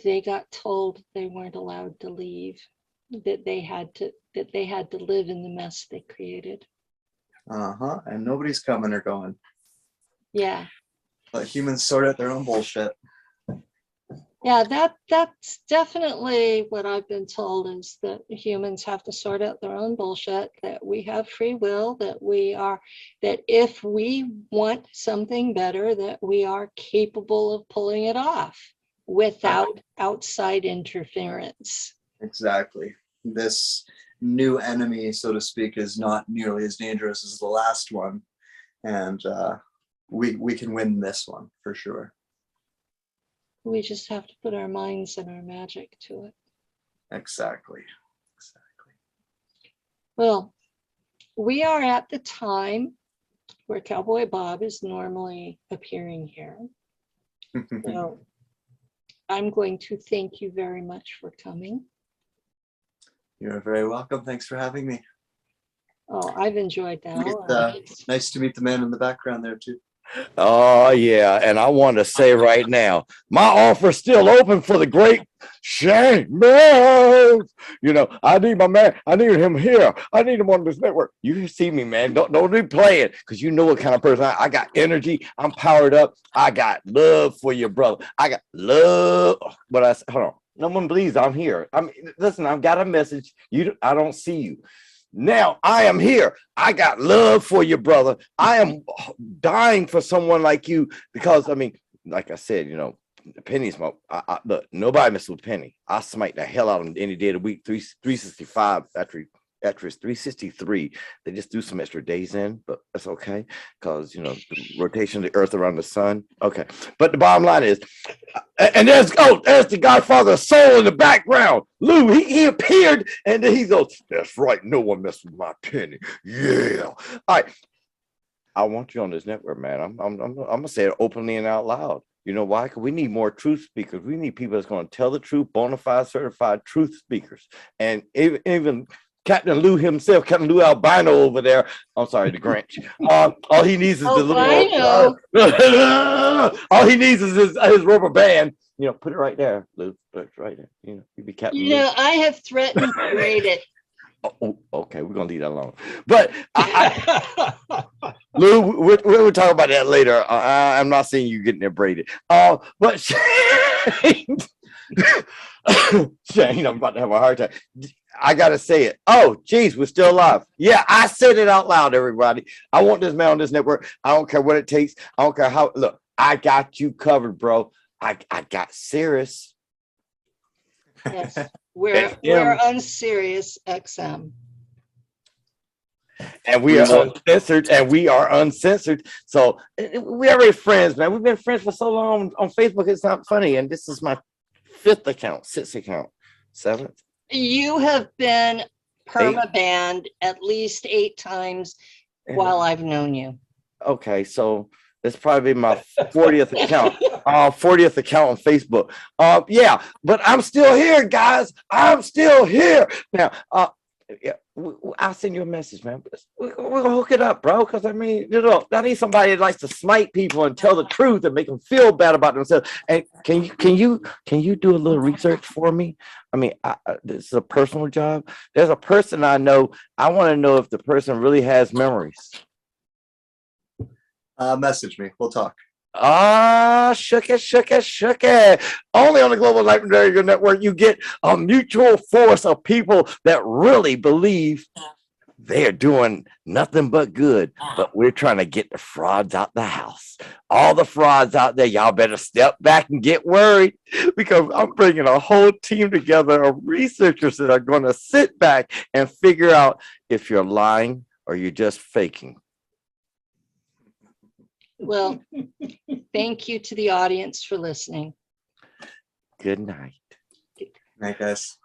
they got told they weren't allowed to leave, that they had to live in the mess they created. And nobody's coming or going. Yeah. Let humans sort out their own bullshit. Yeah, that's definitely what I've been told, is that humans have to sort out their own bullshit, that we have free will, that if we want something better, that we are capable of pulling it off without outside interference. Exactly. This new enemy, so to speak, is not nearly as dangerous as the last one. And we can win this one for sure. We just have to put our minds and our magic to it. Exactly. Well, we are at the time where Cowboy Bob is normally appearing here. So I'm going to thank you very much for coming. You're very welcome. Thanks for having me. Oh, I've enjoyed that. Nice to meet the man in the background there too. Oh yeah, and I want to say right now, my offer's still open for the great Shane Bales. You know, I need my man. I need him here. I need him on this network. You see me, man. Don't be playing, because you know what kind of person I got. Energy. I'm powered up. I got love for your brother. I got love. But hold on. No one believes I'm here. I mean, listen. I've got a message. I don't see you. Now I am here. I got love for you, brother. I am dying for someone like you, because I mean, like I said, you know, Penny smoke. Look, nobody messes with Penny. I smite the hell out of him any day of the week. 365 after it's 363. They just do some extra days in, but that's okay, because you know the rotation of the earth around the sun. Okay, but the bottom line is, and there's the Godfather soul in the background. Lou, he appeared, and then he goes, "That's right, no one messes with my Penny." Yeah. All right, I want you on this network, man. I'm gonna say it openly and out loud. You know why? Because we need more truth speakers. We need people that's going to tell the truth, bona fide, certified truth speakers, and even Captain Lou himself, Captain Lou Albino over there. I'm sorry, the Grinch. All he needs is the little. All he needs is his rubber band. You know, put it right there, Lou. Put it right there. You know, you be Captain. You know, I have threatened to braid it. Oh, okay, we're gonna leave that alone. But Lou, we'll talk about that later. I'm not saying you getting there braided. But Shane, I'm about to have a heart attack. I gotta say it. Oh, geez, we're still alive. Yeah, I said it out loud, everybody. I want this man on this network. I don't care what it takes. I don't care how. Look, I got you covered, bro. I got serious. Yes, we're on Sirius XM. And we are uncensored, and we are uncensored. So we're already friends, man. We've been friends for so long on Facebook. It's not funny. And this is my 6th account. Seventh. You have been permabanned at least 8 times while I've known you. Okay, so it's probably my 40th account. 40th account on Facebook. Yeah, but I'm still here, guys. I'm still here. Now, yeah, I'll send you a message, man. We're gonna hook it up, bro. Because I mean, you know, I need somebody that likes to smite people and tell the truth and make them feel bad about themselves. And can you do a little research for me? I mean, this is a personal job. There's a person I know. I want to know if the person really has memories. Message me. We'll talk. Shook it. Only on the Global Life Radio Network, you get a mutual force of people that really believe they're doing nothing but good, but we're trying to get the frauds out the house. All the frauds out there, y'all better step back and get worried, because I'm bringing a whole team together of researchers that are going to sit back and figure out if you're lying or you're just faking. Well, thank you to the audience for listening. Good night. Night, guys.